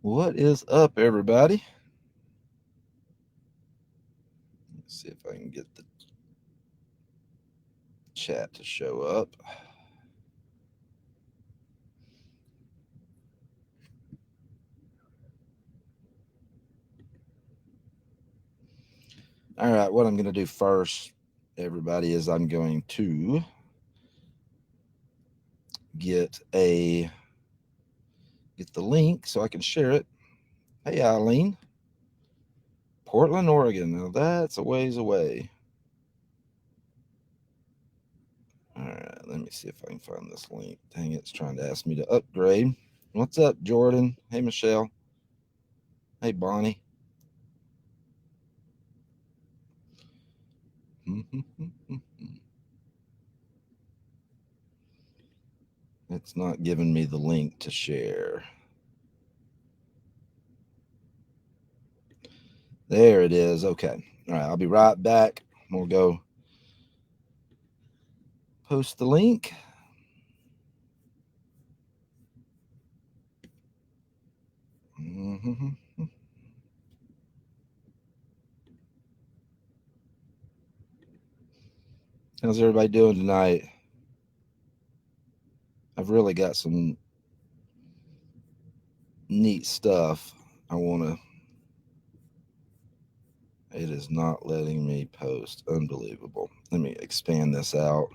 What is up, everybody? Let's see if I can get the chat to show up. All right, what I'm going to do first, everybody, is I'm going to get the link so I can share it. Hey, Eileen, Portland, Oregon. Now that's a ways away. All right, let me see if I can find this link. Dang it, it's trying to ask me to upgrade. What's up, Jordan? Hey, Michelle. Hey, Bonnie. It's not giving me the link to share. There it is. Okay. All right, I'll be right back. We'll go post the link. Mm-hmm. How's everybody doing tonight? I've really got some neat stuff I want to. It is not letting me post. Unbelievable. Let me expand this out.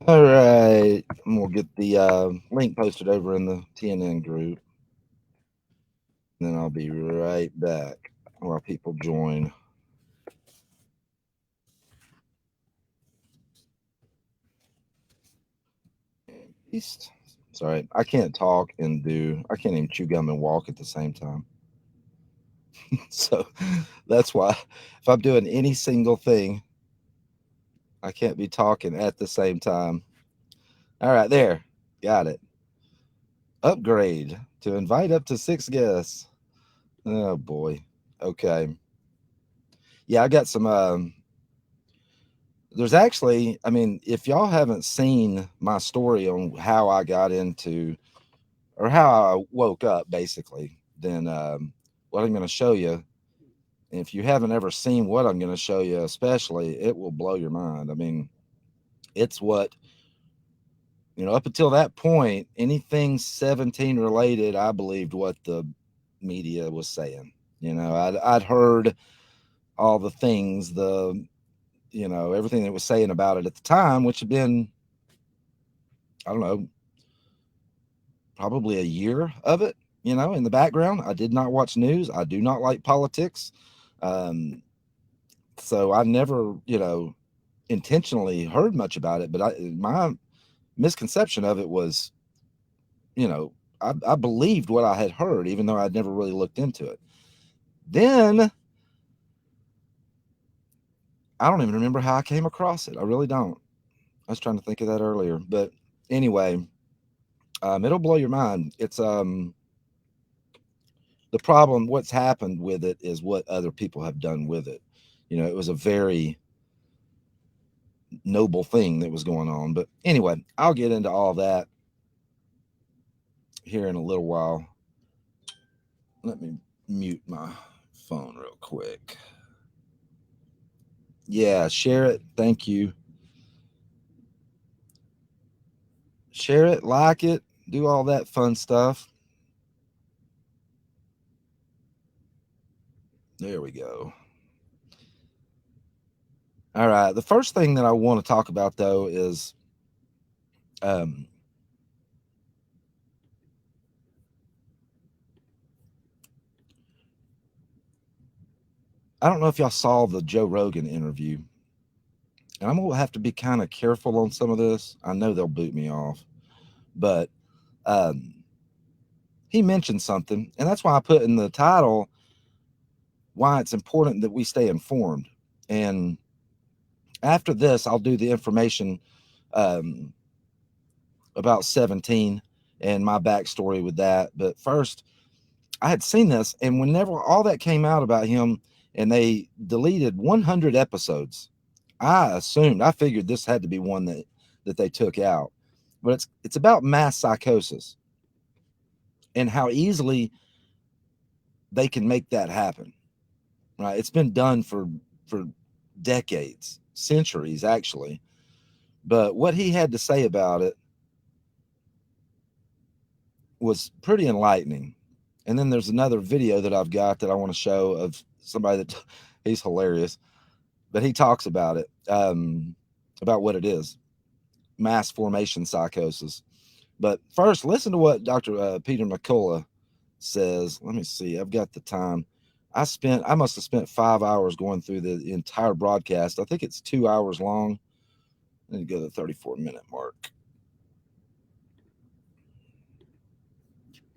All right. We'll get the link posted over in the TNN group. And then I'll be right back while people join. East. Sorry, I can't talk and I can't even chew gum and walk at the same time. So that's why if I'm doing any single thing, I can't be talking at the same time. All right, there. Got it. Upgrade to invite up to 6 guests. Oh boy. Okay. Yeah, I got some there's actually, I mean, if y'all haven't seen my story on how I got into or how I woke up basically, then what I'm going to show you, and if you haven't ever seen what I'm going to show you, especially, it will blow your mind. I mean, it's what, up until that point, anything 17 related, I believed what the media was saying. I'd heard all the things, everything that was saying about it at the time, which had been, I don't know, probably a year of it, in the background. I did not watch news. I do not like politics. Um, so I never, intentionally heard much about it, but my misconception of it was, I believed what I had heard, even though I'd never really looked into it. Then I don't even remember how I came across it. I really don't. I was trying to think of that earlier, but anyway, it'll blow your mind. It's the problem. What's happened with it is what other people have done with it. It was a very noble thing that was going on. But anyway, I'll get into all that here in a little while. Let me mute my phone real quick. Yeah, share it. Thank you. Share it, like it, do all that fun stuff. There we go. All right. The first thing that I want to talk about, though, is I don't know if y'all saw the Joe Rogan interview, and I'm going to have to be kind of careful on some of this. I know they'll boot me off, but he mentioned something, and that's why I put in the title why it's important that we stay informed. And after this, I'll do the information about 17 and my backstory with that. But first, I had seen this, and whenever all that came out about him and they deleted 100 episodes, I figured this had to be one that they took out, but it's about mass psychosis and how easily they can make that happen. Right? It's been done for decades, centuries actually. But what he had to say about it was pretty enlightening. And then there's another video that I've got that I want to show of somebody that he's hilarious, but he talks about what it is, mass formation psychosis. But first, listen to what Dr. Peter McCullough says. Let me see. I've got the time. I must have spent 5 hours going through the entire broadcast. I think it's 2 hours long. Let me go to the 34-minute mark.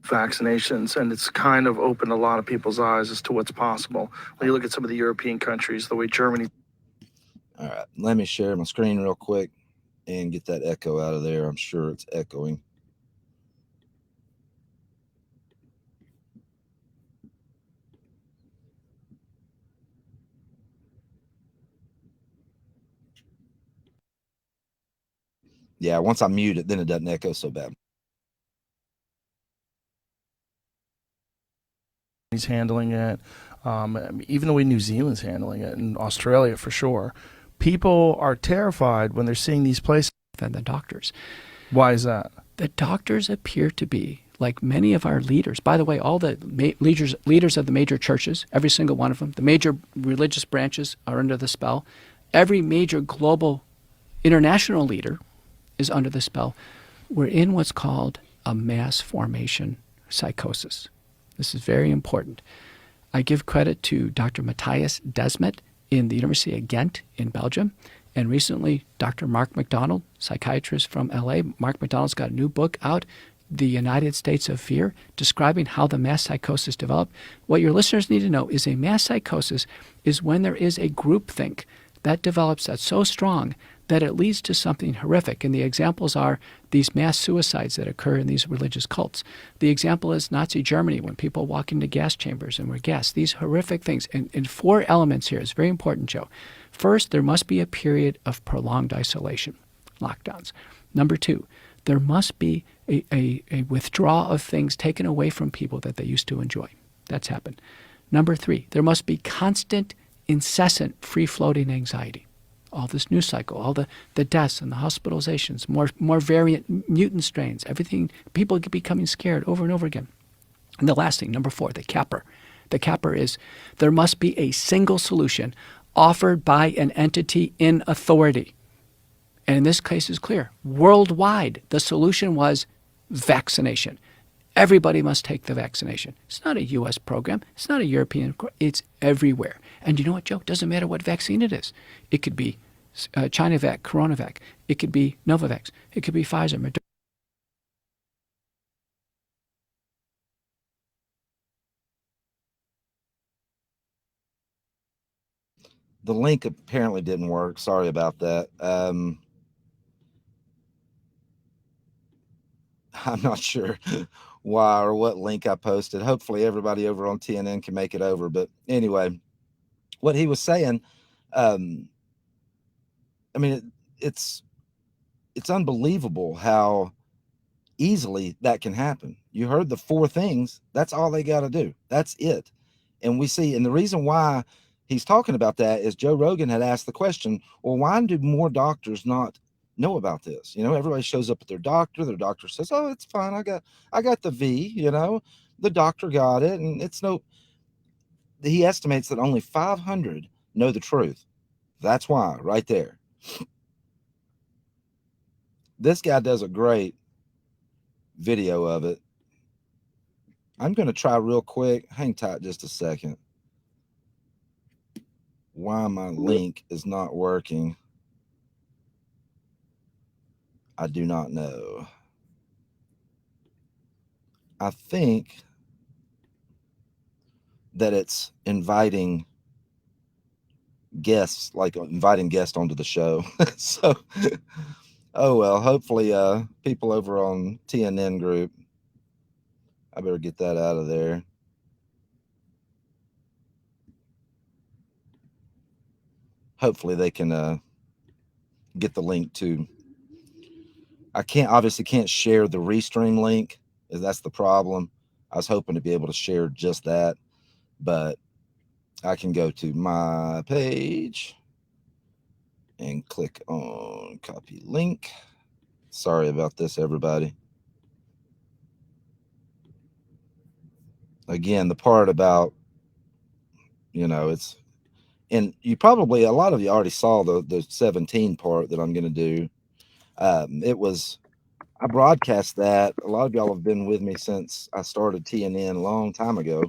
Vaccinations, and it's kind of opened a lot of people's eyes as to what's possible. When you look at some of the European countries, the way Germany. All right, let me share my screen real quick and get that echo out of there. I'm sure it's echoing. Yeah, once I mute it, then it doesn't echo so bad. He's handling it, even the way New Zealand's handling it, and Australia for sure. People are terrified when they're seeing these places. Than the doctors. Why is that? The doctors appear to be, like many of our leaders, by the way, all the leaders of the major churches, every single one of them, the major religious branches are under the spell. Every major global international leader is under the spell. We're in what's called a mass formation psychosis. This is very important. I give credit to Dr. Matthias Desmet in the University of Ghent in Belgium, and recently Dr. Mark McDonald, psychiatrist from LA. Mark McDonald's got a new book out, The United States of Fear, describing how the mass psychosis developed. What your listeners need to know is a mass psychosis is when there is a groupthink that develops that's so strong that it leads to something horrific. And the examples are these mass suicides that occur in these religious cults. The example is Nazi Germany, when people walk into gas chambers and were gassed. These horrific things. And four elements here is very important, Joe. First, there must be a period of prolonged isolation, lockdowns. Number two, there must be a withdrawal of things taken away from people that they used to enjoy. That's happened. Number three, there must be constant, incessant, free-floating anxiety. All this news cycle, all the deaths and the hospitalizations, more variant mutant strains, everything, people becoming scared over and over again. And the last thing, number four, the capper. The capper is there must be a single solution offered by an entity in authority. And in this case is clear. Worldwide, the solution was vaccination. Everybody must take the vaccination. It's not a U.S. program. It's not a European program. It's everywhere. And you know what, Joe? It doesn't matter what vaccine it is. It could be China-Vac, CoronaVac. It could be Novavax. It could be Pfizer, Moderna. The link apparently didn't work. Sorry about that. I'm not sure why or what link I posted. Hopefully everybody over on TNN can make it over. But anyway, what he was saying, I mean, it's unbelievable how easily that can happen. You heard the four things. That's all they got to do. That's it. And we see, and the reason why he's talking about that is Joe Rogan had asked the question, well, why do more doctors not know about this? You know, everybody shows up at their doctor says, oh, it's fine. I got the V, you know, the doctor got it. And it's no, he estimates that only 500 know the truth. That's why right there. This guy does a great video of it. I'm going to try real quick. Hang tight just a second. Why my link is not working, I do not know. I think that it's inviting guests, like inviting guests onto the show. So, oh well, hopefully people over on TNN group, I better get that out of there. Hopefully they can get the link to. I can't share the restream link. That's the problem. I was hoping to be able to share just that, but I can go to my page and click on copy link. Sorry about this, everybody. Again, the part about, it's, and you probably, a lot of you already saw the 17 part that I'm going to do. It was, I broadcast that. A lot of y'all have been with me since I started TNN a long time ago.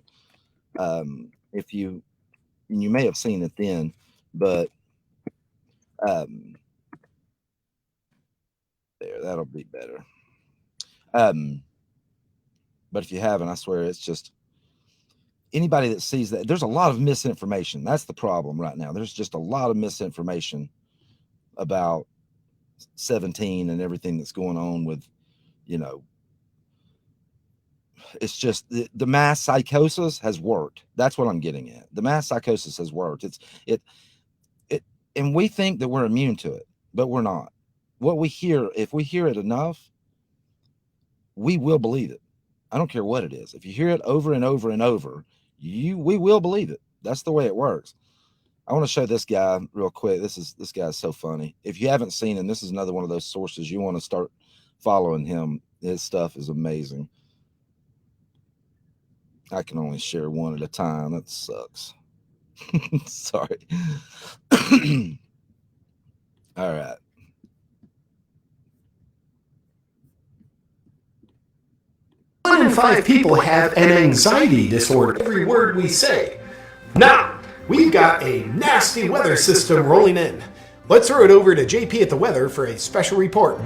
If you, and you may have seen it then, but um, there, that'll be better. Um, but if you haven't, I swear it's just anybody that sees that. There's a lot of misinformation. That's the problem right now. There's just a lot of misinformation about 17 and everything that's going on with, you know, it's just the mass psychosis has worked. That's what I'm getting at. The mass psychosis has worked. It it and we think that we're immune to it, but we're not. What we hear, if we hear it enough, we will believe it. I don't care what it is. If you hear it over and over and over, we will believe it. That's the way it works. I want to show this guy real quick. This guy's so funny. If you haven't seen him, this is another one of those sources you want to start following him. His stuff is amazing. I can only share one at a time. That sucks. Sorry. All right. One in five people have an anxiety disorder. Every word we say. Now, we've got a nasty weather system rolling in. Let's throw it over to JP at the weather for a special report.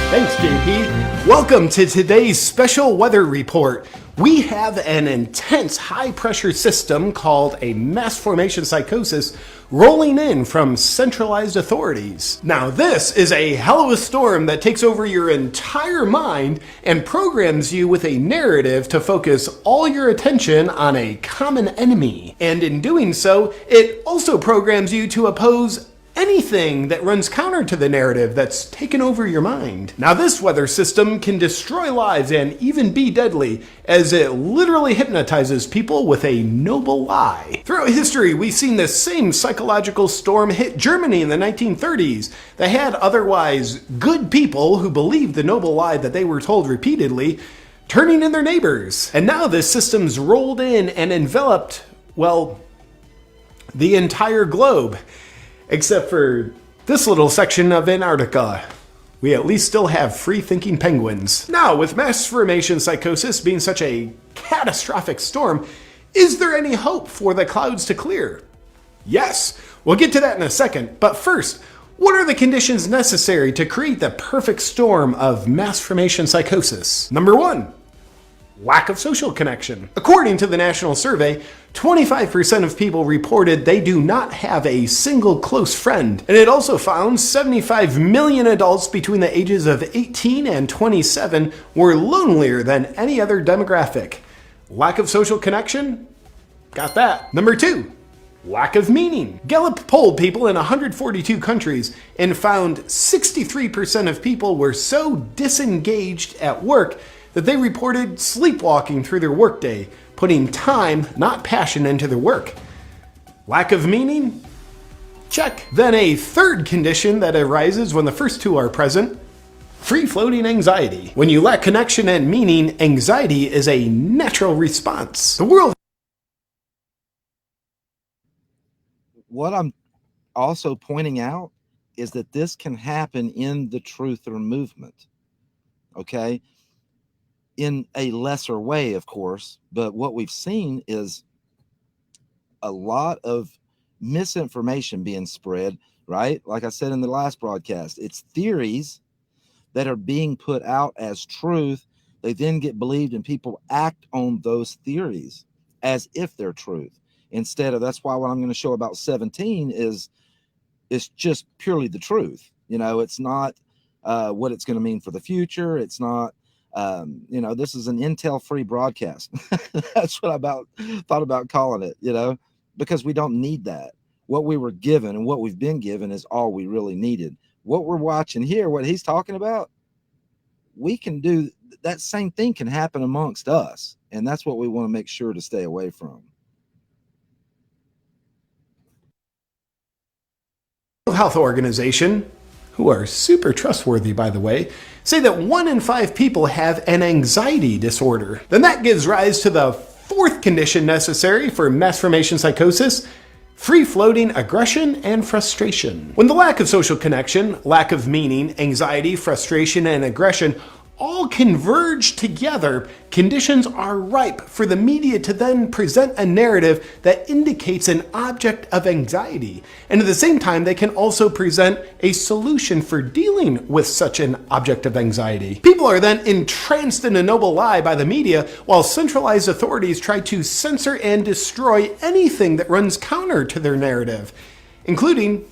Thanks, JP. Welcome to today's special weather report. We have an intense high-pressure system called a mass formation psychosis rolling in from centralized authorities. Now, this is a hell of a storm that takes over your entire mind and programs you with a narrative to focus all your attention on a common enemy. And in doing so, it also programs you to oppose anything that runs counter to the narrative that's taken over your mind. Now, this weather system can destroy lives and even be deadly, as it literally hypnotizes people with a noble lie. Throughout history, we've seen this same psychological storm hit Germany in the 1930s. They had otherwise good people who believed the noble lie that they were told repeatedly, turning in their neighbors. And now this system's rolled in and enveloped, well, the entire globe. Except for this little section of Antarctica. We at least still have free-thinking penguins. Now, with mass formation psychosis being such a catastrophic storm, is there any hope for the clouds to clear? Yes, we'll get to that in a second, but first, what are the conditions necessary to create the perfect storm of mass formation psychosis? Number 1. Lack of social connection. According to the national survey, 25% of people reported they do not have a single close friend. And it also found 75 million adults between the ages of 18 and 27 were lonelier than any other demographic. Lack of social connection? Got that. Number 2. Lack of meaning. Gallup polled people in 142 countries and found 63% of people were so disengaged at work that they reported sleepwalking through their workday, putting time, not passion, into their work. Lack of meaning? Check. Then a third condition that arises when the first two are present: free-floating anxiety. When you lack connection and meaning, anxiety is a natural response. The world. What I'm also pointing out is that this can happen in the truther movement. Okay? In a lesser way, of course, but what we've seen is a lot of misinformation being spread, right? Like I said in the last broadcast, it's theories that are being put out as truth. They then get believed, and people act on those theories as if they're truth. Instead of, that's why what I'm going to show about 17 is it's just purely the truth. It's not what it's going to mean for the future. It's not this is an intel-free broadcast. That's what I thought about calling it, because we don't need that. What we were given and what we've been given is all we really needed. What we're watching here, what he's talking about, we can do that same thing can happen amongst us. And that's what we want to make sure to stay away from. Health Organization, who are super trustworthy, by the way, say that 1 in 5 people have an anxiety disorder. Then that gives rise to the fourth condition necessary for mass formation psychosis: free-floating aggression and frustration. When the lack of social connection, lack of meaning, anxiety, frustration, and aggression all converge together, conditions are ripe for the media to then present a narrative that indicates an object of anxiety. And at the same time, they can also present a solution for dealing with such an object of anxiety. People are then entranced in a noble lie by the media, while centralized authorities try to censor and destroy anything that runs counter to their narrative, including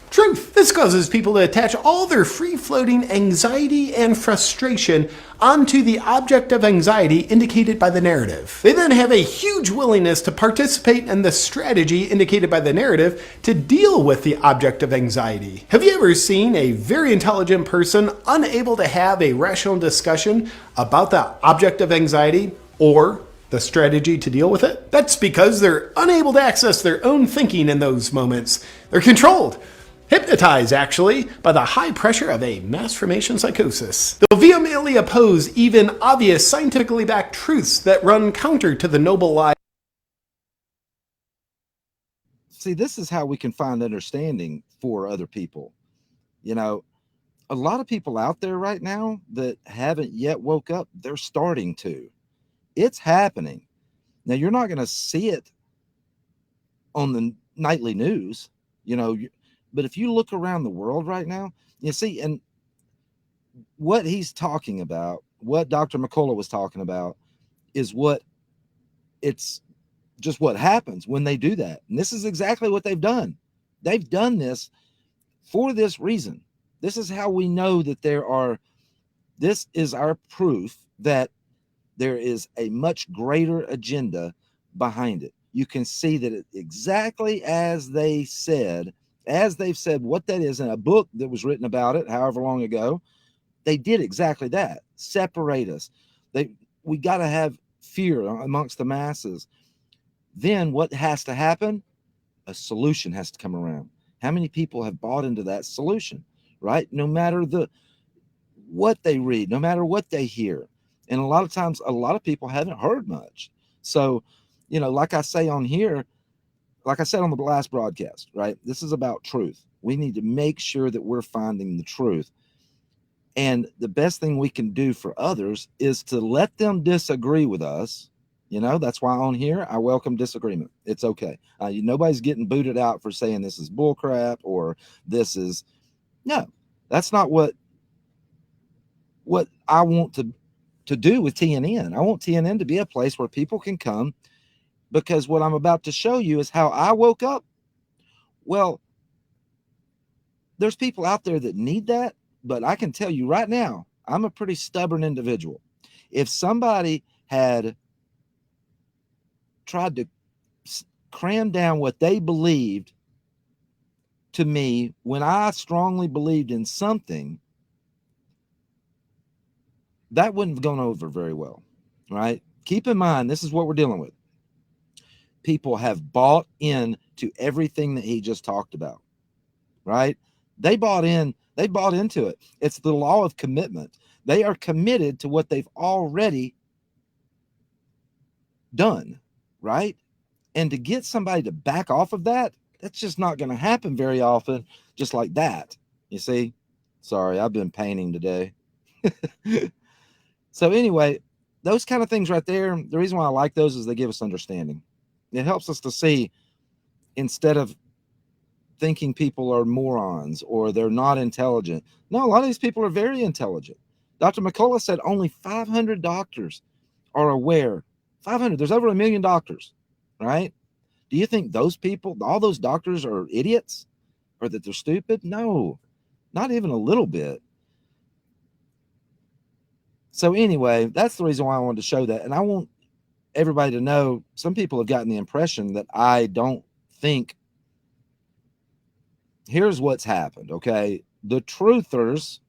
truth. This causes people to attach all their free-floating anxiety and frustration onto the object of anxiety indicated by the narrative. They then have a huge willingness to participate in the strategy indicated by the narrative to deal with the object of anxiety. Have you ever seen a very intelligent person unable to have a rational discussion about the object of anxiety or the strategy to deal with it? That's because they're unable to access their own thinking in those moments. They're controlled, hypnotized, actually, by the high pressure of a mass formation psychosis. They'll vehemently oppose even obvious scientifically backed truths that run counter to the noble lie. See, this is how we can find understanding for other people. You know, a lot of people out there right now that haven't yet woke up, they're starting to. It's happening. Now, you're not going to see it on the nightly news, you know, but if you look around the world right now, you see, and what he's talking about, what Dr. McCullough was talking about, is what it's just what happens when they do that. And this is exactly what they've done. They've done this for this reason. This is how we know that this is our proof that there is a much greater agenda behind it. You can see that it exactly as they've said what that is in a book that was written about it however long ago. They did exactly that. Separate us. We got to have fear amongst the masses. Then what has to happen? A solution has to come around. How many people have bought into that solution, right? No matter what they read, no matter what they hear. And a lot of times, a lot of people haven't heard much. So, you know, like I say on here, like I said on the last broadcast, right? This is about truth. We need to make sure that we're finding the truth. And the best thing we can do for others is to let them disagree with us. You know, that's why on here, I welcome disagreement. It's okay. Nobody's getting booted out for saying this is bullcrap or this is, no, that's not what I want to do with TNN. I want TNN to be a place where people can come, because what I'm about to show you is how I woke up. Well, there's people out there that need that, but I can tell you right now, I'm a pretty stubborn individual. If somebody had tried to cram down what they believed to me when I strongly believed in something, that wouldn't have gone over very well, right? Keep in mind, this is what we're dealing with. People have bought in to everything that he just talked about, right? They bought into it. It's the law of commitment. They are committed to what they've already done, right? And to get somebody to back off of that, that's just not going to happen very often, just like that. You see? Sorry, I've been painting today. So anyway, those kind of things right there, the reason why I like those is they give us understanding. It helps us to see, instead of thinking people are morons or they're not intelligent. No, a lot of these people are very intelligent. Dr. McCullough said only 500 doctors are aware. 500. There's over 1 million doctors, right? Do you think those people, all those doctors, are idiots or that they're stupid? No, not even a little bit. So anyway, that's the reason why I wanted to show that. And I want everybody to know, some people have gotten the impression that I don't think here's what's happened. Okay. The truthers,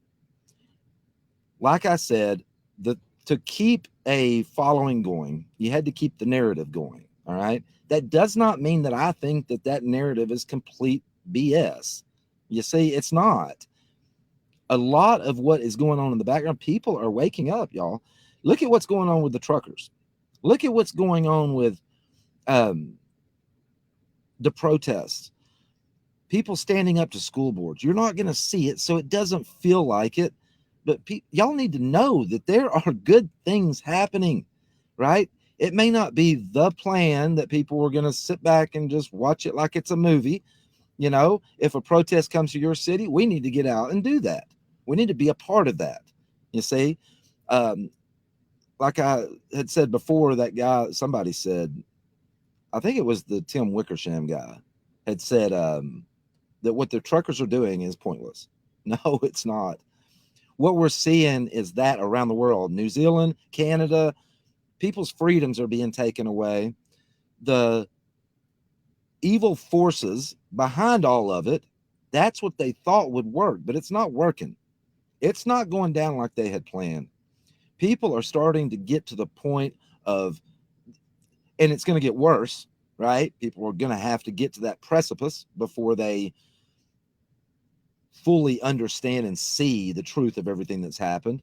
like I said, the to keep a following going, you had to keep the narrative going. All right. That does not mean that I think that that narrative is complete BS. You see, it's not. A lot of what is going on in the background, people are waking up, y'all. Look at what's going on with the truckers. Look at what's going on with um, the protests. People standing up to school boards. You're not going to see it, so it doesn't feel like it. But y'all need to know that there are good things happening, right? It may not be the plan that people are going to sit back and just watch it like it's a movie. You know, if a protest comes to your city, we need to get out and do that. We need to be a part of that. You see, um, like I had said before, that guy, somebody said, I think it was the Tim Wickersham guy, had said that what the truckers are doing is pointless. No, it's not. What we're seeing is that around the world, New Zealand, Canada, people's freedoms are being taken away. The evil forces behind all of it, that's what they thought would work, but it's not working. It's not going down like they had planned. People are starting to get to the point of, and it's going to get worse, right? People are going to have to get to that precipice before they fully understand and see the truth of everything that's happened.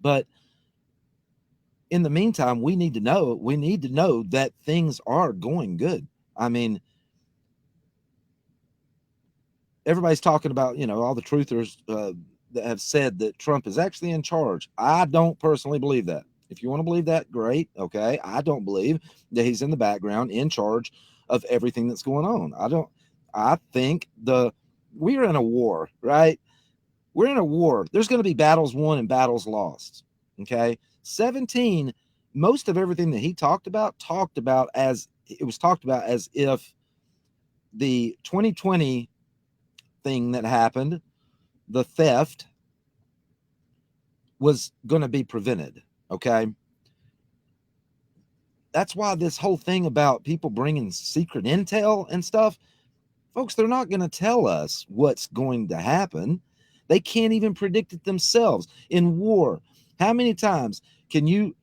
But in the meantime, we need to know that things are going good. I mean, everybody's talking about, all the truthers that have said that Trump is actually in charge. I don't personally believe that. If you want to believe that, great. Okay. I don't believe that he's in the background in charge of everything that's going on. I think we're in a war, right? We're in a war. There's going to be battles won and battles lost. Okay. 17, most of everything that he talked about as if the 2020 thing that happened, the theft, was going to be prevented. Okay. That's why this whole thing about people bringing secret intel and stuff, folks, they're not going to tell us what's going to happen. They can't even predict it themselves. In war, how many times can you,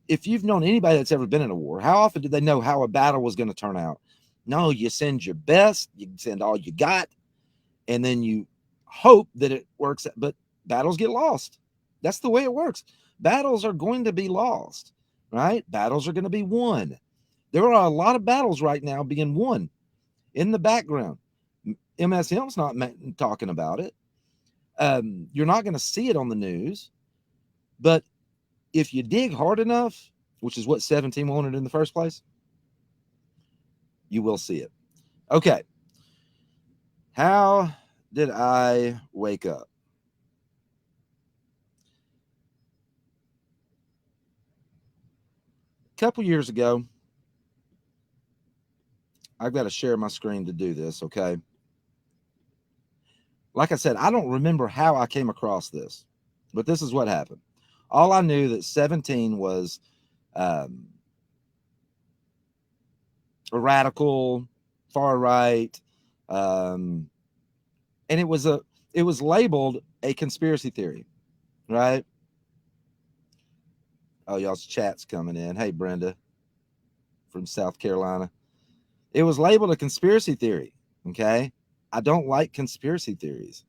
if you've known anybody that's ever been in a war, how often did they know how a battle was going to turn out? No, you send your best, you send all you got, and then you hope that it works. But battles get lost. That's the way it works. Battles are going to be lost, right? Battles are going to be won. There are a lot of battles right now being won in the background. MSM's not talking about it. You're not going to see it on the news, but if you dig hard enough, which is what 17 wanted in the first place, you will see it. Okay. How did I wake up? A couple years ago, I've got to share my screen to do this, okay? Like I said, I don't remember how I came across this, but this is what happened. All I knew that 17 was um, a radical, far right, um, and it was labeled a conspiracy theory, right? Oh, y'all's chat's coming in. Hey, Brenda from South Carolina. It was labeled a conspiracy theory. Okay. I don't like conspiracy theories.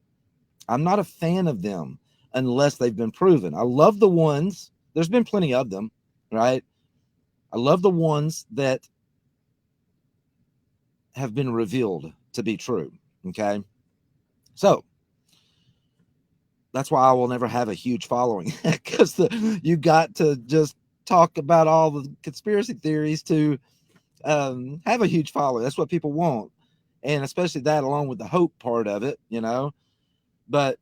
I'm not a fan of them unless they've been proven. I love the ones, there's been plenty of them, right? I love the ones that have been revealed to be true. Okay. So that's why I will never have a huge following because you got to just talk about all the conspiracy theories to have a huge following. That's what people want. And especially that along with the hope part of it, but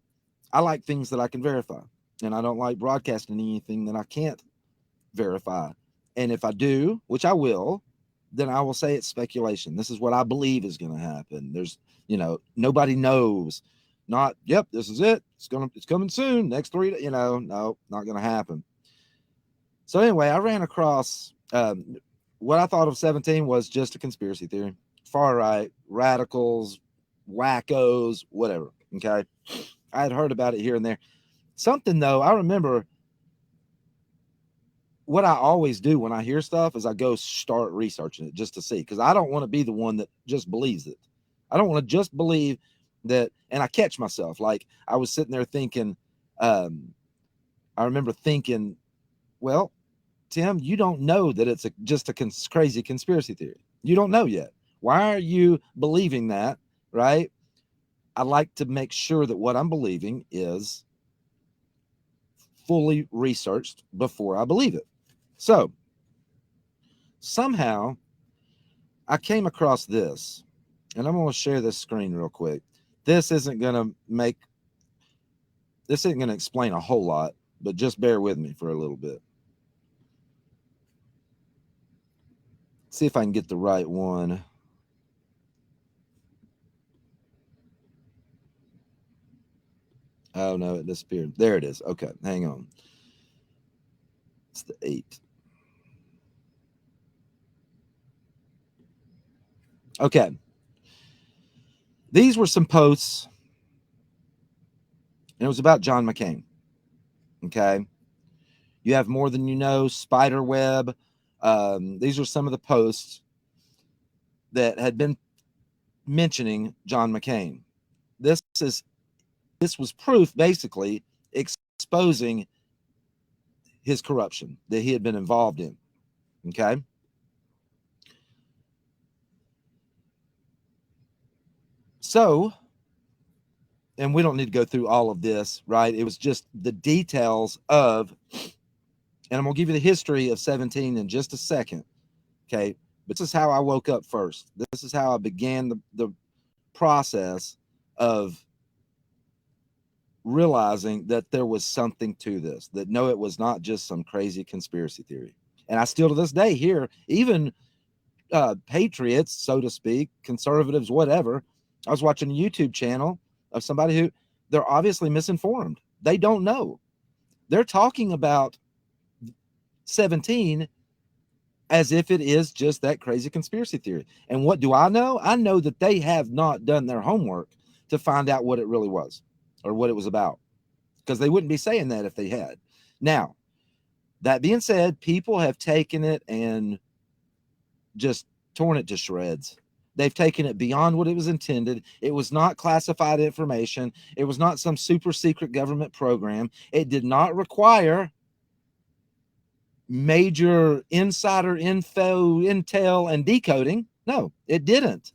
I like things that I can verify, and I don't like broadcasting anything that I can't verify. And if I do, which I will, then I will say it's speculation. This is what I believe is going to happen. There's, nobody knows. Not, yep, this is it. It's coming soon. Next 3 days, no, not going to happen. So anyway, I ran across what I thought of 17 was just a conspiracy theory. Far right, radicals, wackos, whatever. Okay. I had heard about it here and there. Something though, I remember what I always do when I hear stuff is I go start researching it just to see, because I don't want to be the one that just believes it. I don't want to just believe that. And I catch myself. Like I was sitting there thinking, I remember thinking, well, Tim, you don't know that it's just a crazy conspiracy theory. You don't know yet. Why are you believing that? Right? I like to make sure that what I'm believing is fully researched before I believe it. So somehow I came across this, and I'm going to share this screen real quick. This isn't going to explain a whole lot, but just bear with me for a little bit. See if I can get the right one. Oh no, it disappeared. There it is. Okay, hang on. It's the 8. Okay. These were some posts, and it was about John McCain. Okay. You have More Than You Know, Spiderweb. These are some of the posts that had been mentioning John McCain. This was proof, basically, exposing his corruption that he had been involved in. Okay. So, and we don't need to go through all of this, right? It was just the details of, and I'm going to give you the history of 17 in just a second. Okay. But this is how I woke up first. This is how I began the process of realizing that there was something to this, that no, it was not just some crazy conspiracy theory. And I still to this day hear even patriots, so to speak, conservatives, whatever. I was watching a YouTube channel of somebody who they're obviously misinformed. They don't know. They're talking about 17 as if it is just that crazy conspiracy theory. And what do I know? I know that they have not done their homework to find out what it really was or what it was about, because they wouldn't be saying that if they had. Now, that being said, people have taken it and just torn it to shreds. They've taken it beyond what it was intended. It was not classified information. It was not some super secret government program. It did not require major insider intel, and decoding. No, it didn't.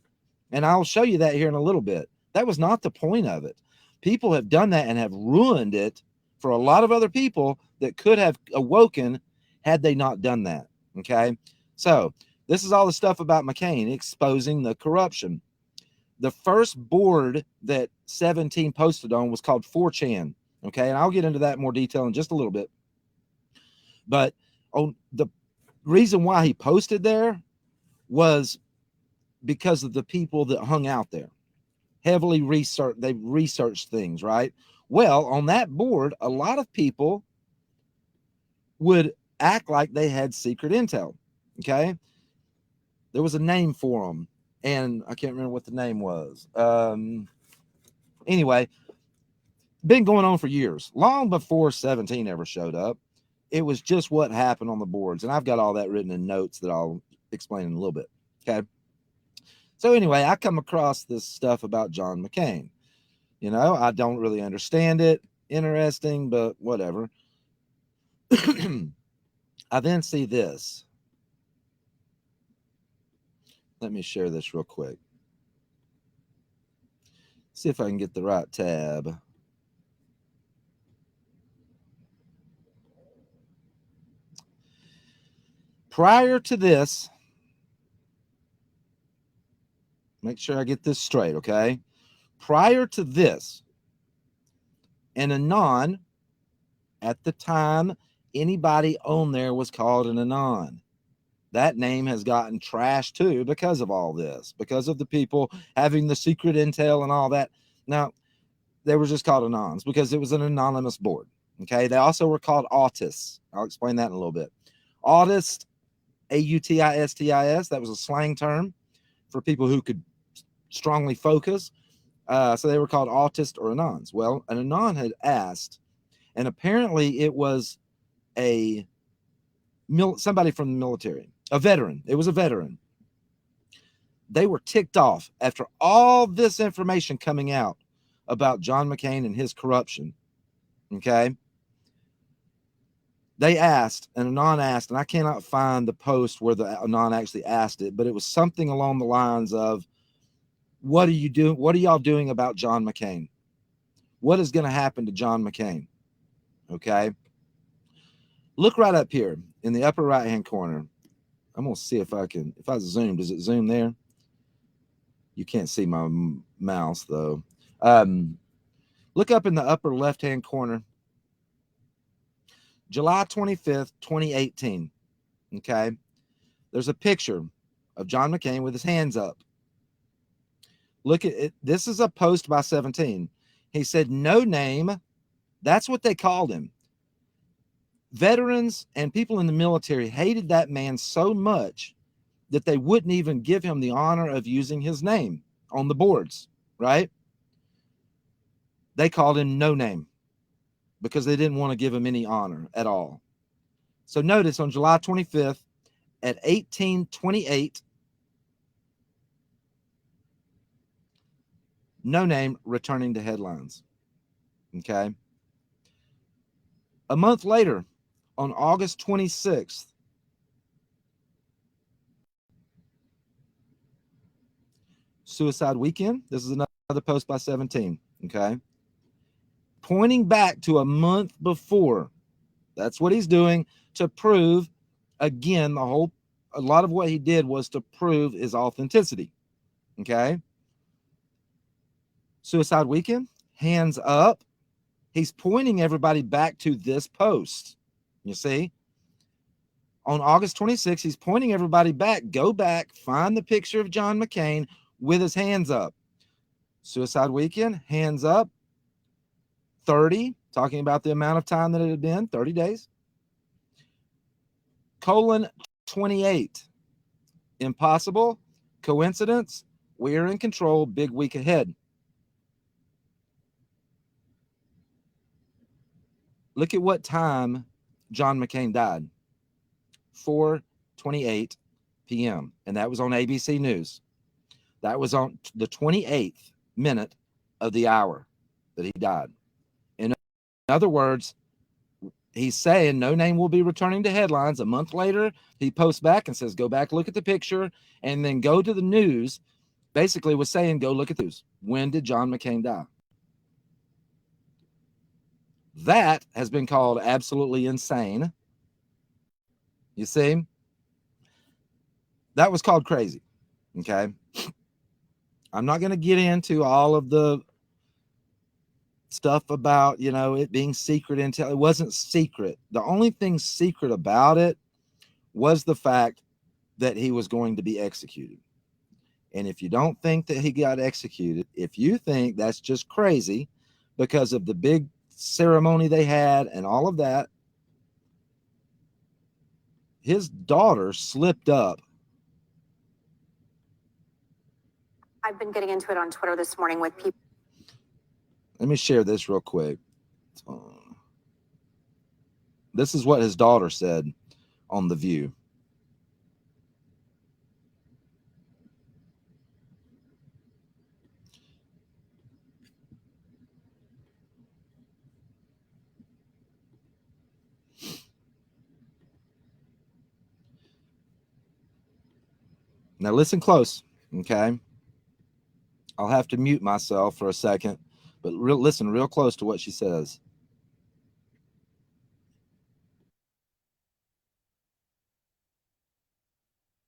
And I'll show you that here in a little bit. That was not the point of it. People have done that and have ruined it for a lot of other people that could have awoken had they not done that. Okay. So this is all the stuff about McCain exposing the corruption. The first board that 17 posted on was called 4chan. Okay. And I'll get into that in more detail in just a little bit. But the reason why he posted there was because of the people that hung out there. Heavily researched, they researched things, right? Well, on that board, a lot of people would act like they had secret intel. Okay. There was a name for them, and I can't remember what the name was. Anyway, been going on for years, long before 17 ever showed up. It was just what happened on the boards. And I've got all that written in notes that I'll explain in a little bit. Okay. So anyway, I come across this stuff about John McCain. You know, I don't really understand it. Interesting, but whatever. I then see this. Let me share this real quick. See if I can get the right tab. Prior to this, make sure I get this straight, okay? Prior to this, an anon, at the time, anybody on there was called an anon. That name has gotten trashed too because of all this, because of the people having the secret intel and all that. Now, they were just called anons because it was an anonymous board. Okay. They also were called autists. I'll explain that in a little bit. Autist, AUTISTIS, that was a slang term for people who could strongly focus. So they were called autists or anons. Well, an anon had asked, and apparently it was somebody from the military, a veteran. It was a veteran. They were ticked off after all this information coming out about John McCain and his corruption. Okay. They asked, and Anon asked, and I cannot find the post where the Anon actually asked it, but it was something along the lines of, what are you doing? What are y'all doing about John McCain? What is going to happen to John McCain? Okay. Look right up here in the upper right-hand corner. I'm going to see if I zoom, does it zoom there? You can't see my mouse though. Look up in the upper left-hand corner. July 25th, 2018. Okay. There's a picture of John McCain with his hands up. Look at it. This is a post by 17. He said, "No name." That's what they called him. Veterans and people in the military hated that man so much that they wouldn't even give him the honor of using his name on the boards, right? They called him No Name because they didn't want to give him any honor at all. So notice on July 25th at 18:28, No Name returning to headlines. Okay. A month later, on August 26th, Suicide Weekend. This is another post by 17. Okay. Pointing back to a month before. That's what he's doing to prove, again, a lot of what he did was to prove his authenticity. Okay. Suicide Weekend, hands up. He's pointing everybody back to this post. You see? On August 26th, he's pointing everybody back. Go back, find the picture of John McCain with his hands up. Suicide Weekend, hands up. 30, talking about the amount of time that it had been, 30 days. 28. Impossible. Coincidence. We're in control. Big week ahead. Look at what time John McCain died. 4:28 p.m. And that was on ABC News. That was on the 28th minute of the hour that he died. In other words, he's saying No Name will be returning to headlines. A month later, he posts back and says, go back, look at the picture, and then go to the news. Basically was saying, go look at the news. When did John McCain die? That has been called absolutely insane. You see? That was called crazy. Okay. I'm not going to get into all of the stuff about, it being secret until it wasn't secret. The only thing secret about it was the fact that he was going to be executed. And if you don't think that he got executed, if you think that's just crazy because of the big ceremony they had and all of that, his daughter slipped up. I've been getting into it on Twitter this morning with people. Let me share this real quick. This is what his daughter said on The View. Now listen close, okay? I'll have to mute myself for a second, but listen real close to what she says.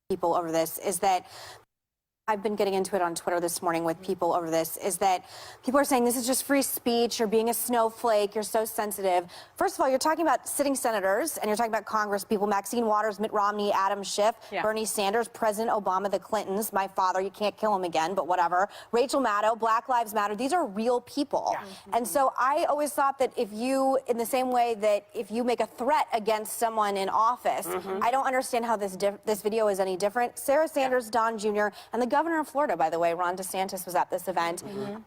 People over this is that I've been getting into it on Twitter this morning with people over this, is that people are saying this is just free speech, you're being a snowflake, you're so sensitive. First of all, you're talking about sitting senators, and you're talking about Congress people, Maxine Waters, Mitt Romney, Adam Schiff, Bernie Sanders, President Obama, the Clintons, my father, you can't kill him again, but whatever, Rachel Maddow, Black Lives Matter, these are real people. And so I always thought that if you, in the same way that if you make a threat against someone in office, I don't understand how this video is any different. Sarah Sanders, Don Jr., and the governor of Florida, by the way, Ron DeSantis, was at this event.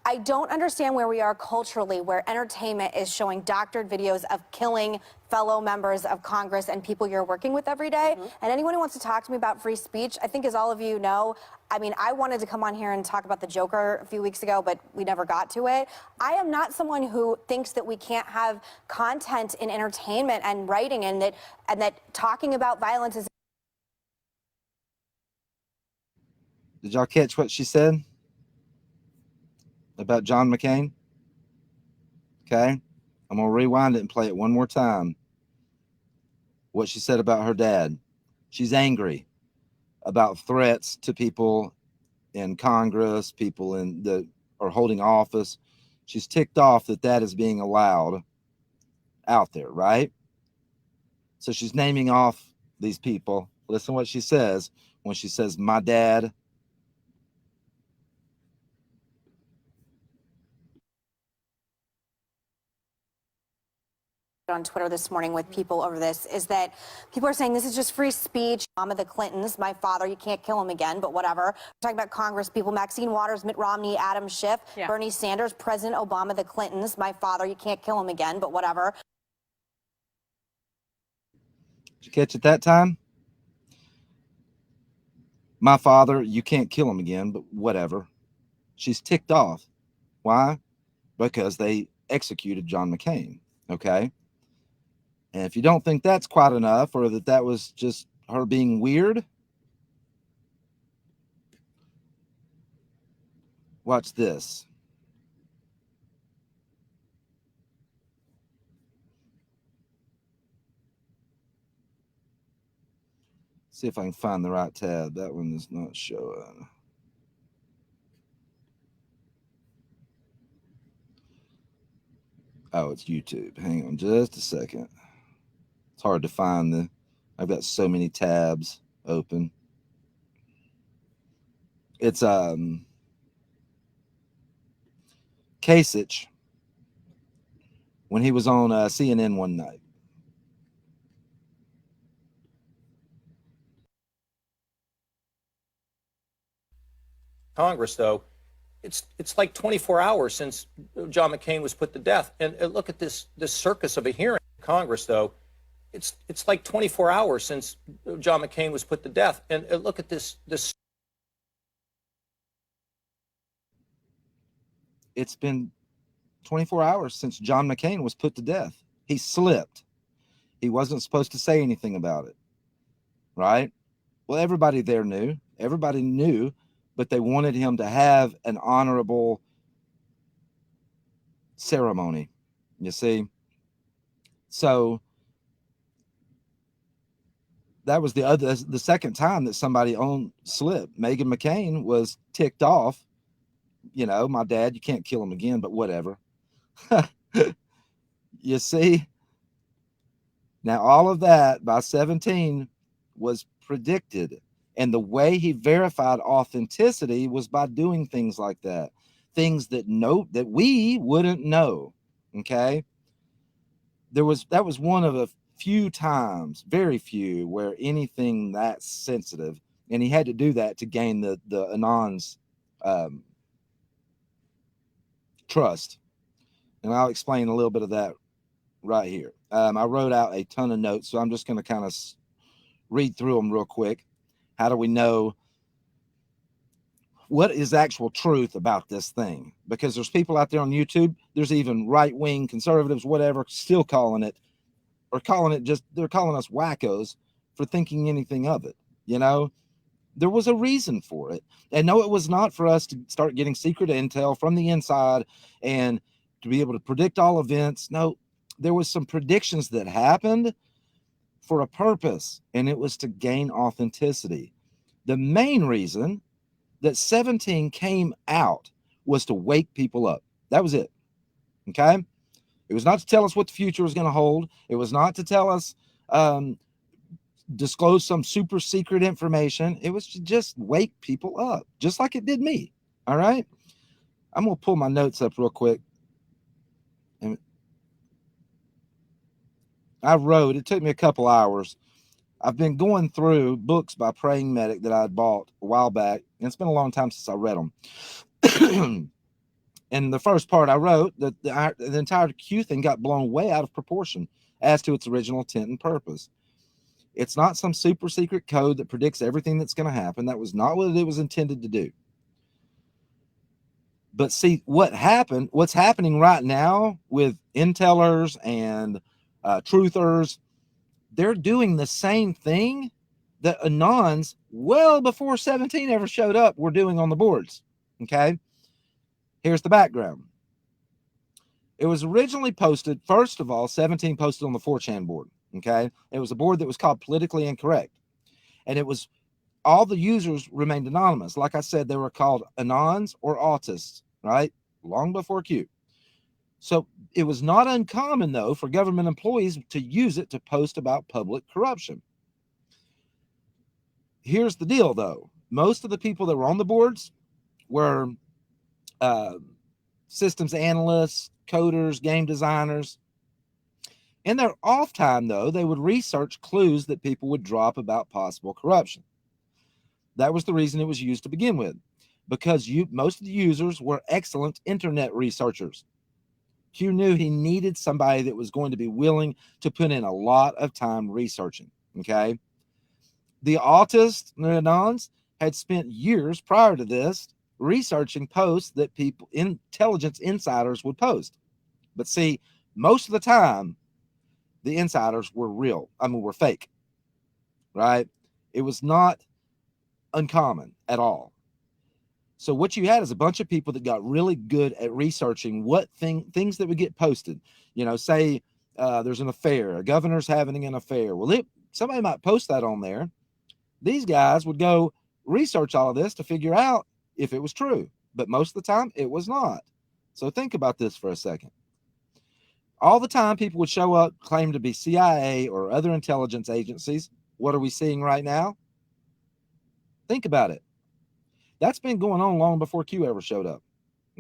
I don't understand where we are culturally, where entertainment is showing doctored videos of killing fellow members of Congress and people you're working with every day. And anyone who wants to talk to me about free speech, I think, as all of you know, I mean, I wanted to come on here and talk about the Joker a few weeks ago, but we never got to it. I am not someone who thinks that we can't have content in entertainment and writing, and that talking about violence is. Did y'all catch what she said about John McCain? Okay. I'm going to rewind it and play it one more time. What she said about her dad. She's angry about threats to people in Congress, people that are holding office. She's ticked off that is being allowed out there, right? So she's naming off these people. Listen to what she says when she says, my dad. On Twitter this morning with people over this is that people are saying this is just free speech. The Clintons, my father, you can't kill him again, but whatever. We're talking about Congress people, Maxine Waters, Mitt Romney, Adam Schiff, Bernie Sanders, President Obama, the Clintons, my father, you can't kill him again, but whatever. Did you catch it that time? My father, you can't kill him again, but whatever. She's ticked off. Why? Because they executed John McCain. Okay. And if you don't think that's quite enough, or that was just her being weird, watch this. See if I can find the right tab. That one is not showing. Oh, it's YouTube. Hang on just a second. It's hard to find I've got so many tabs open. It's Kasich when he was on CNN one night. Congress, though, it's like 24 hours since John McCain was put to death, and look at this circus of a hearing. Congress, though, it's like 24 hours since John McCain was put to death, and look at this. It's been 24 hours since John McCain was put to death. He slipped. He wasn't supposed to say anything about it, right? Well, everybody there knew. Everybody knew, but they wanted him to have an honorable ceremony, you see. So that was the second time that somebody on slipped. Meghan McCain was ticked off. You know, my dad, you can't kill him again, but whatever. You see? Now, all of that by 17 was predicted. And the way he verified authenticity was by doing things like that. Things that we wouldn't know. Okay. That was one of a few times, very few, where anything that sensitive, and he had to do that to gain the Anon's trust. And I'll explain a little bit of that right here. I wrote out a ton of notes, so I'm just going to kind of read through them real quick. How do we know what is actual truth about this thing? Because there's people out there on YouTube, there's even right-wing conservatives, whatever, still calling it they're calling us wackos for thinking anything of it. You know, there was a reason for it. And no, it was not for us to start getting secret intel from the inside and to be able to predict all events. No, there was some predictions that happened for a purpose, and it was to gain authenticity. The main reason that 17 came out was to wake people up. That was it. Okay. It was not to tell us what the future was going to hold. It was not to tell us, disclose some super secret information. It was to just wake people up, just like it did me. All right. I'm going to pull my notes up real quick. And I wrote, it took me a couple hours, I've been going through books by Praying Medic that I had bought a while back, and it's been a long time since I read them. In the first part I wrote that the entire Q thing got blown way out of proportion as to its original intent and purpose. It's not some super secret code that predicts everything that's going to happen. That was not what it was intended to do. But see, what's happening right now with Intellers and Truthers, they're doing the same thing that Anons, well before 17 ever showed up, were doing on the boards. Okay? Here's the background. It was originally posted, first of all, 17 posted on the 4chan board. Okay? It was a board that was called Politically Incorrect. And it was, all the users remained anonymous. Like I said, they were called Anons or Autists, right? Long before Q. So it was not uncommon, though, for government employees to use it to post about public corruption. Here's the deal, though. Most of the people that were on the boards were systems analysts, coders, game designers. In their off time, though, they would research clues that people would drop about possible corruption. That was the reason it was used to begin with, because most of the users were excellent internet researchers. Q knew he needed somebody that was going to be willing to put in a lot of time researching. Okay. The autists, the Anons, had spent years prior to this researching posts that people, intelligence insiders, would post. But see, most of the time, the insiders were were fake, right? It was not uncommon at all. So what you had is a bunch of people that got really good at researching what things that would get posted. You know, say there's an affair, a governor's having an affair. Well, somebody might post that on there. These guys would go research all of this to figure out if it was true. But most of the time, it was not. So think about this for a second. All the time, people would show up, claim to be CIA or other intelligence agencies. What are we seeing right now? Think about it. That's been going on long before Q ever showed up.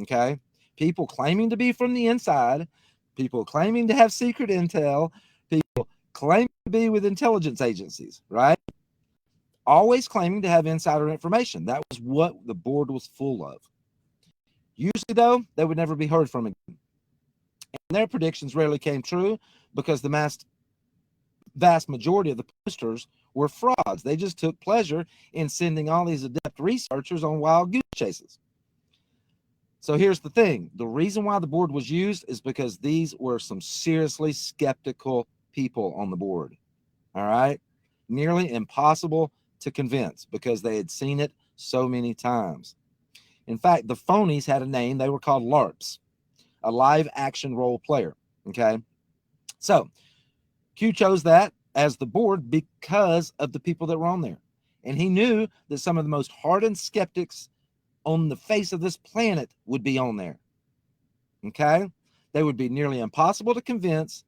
Okay? People claiming to be from the inside, people claiming to have secret intel, people claiming to be with intelligence agencies, right? Always claiming to have insider information. That was what the board was full of. Usually, though, they would never be heard from again. And their predictions rarely came true because the vast majority of the posters were frauds. They just took pleasure in sending all these adept researchers on wild goose chases. So here's the thing. The reason why the board was used is because these were some seriously skeptical people on the board. All right? Nearly impossible to convince because they had seen it so many times. In fact, the phonies had a name. They were called LARPs, a live action role player. Okay? So Q chose that as the board because of the people that were on there. And he knew that some of the most hardened skeptics on the face of this planet would be on there. Okay? They would be nearly impossible to convince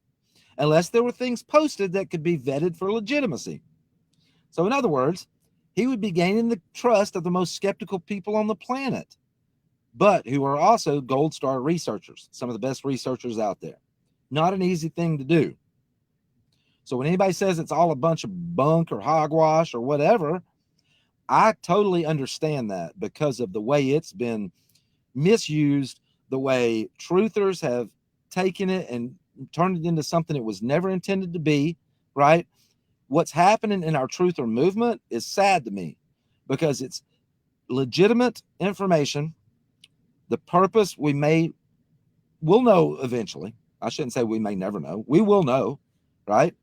unless there were things posted that could be vetted for legitimacy. So in other words, he would be gaining the trust of the most skeptical people on the planet, but who are also gold star researchers, some of the best researchers out there. Not an easy thing to do. So when anybody says it's all a bunch of bunk or hogwash or whatever, I totally understand that because of the way it's been misused, the way truthers have taken it and turned it into something it was never intended to be, right? What's happening in our truther movement is sad to me because it's legitimate information. The purpose we'll know eventually. I shouldn't say we may never know. We will know, right?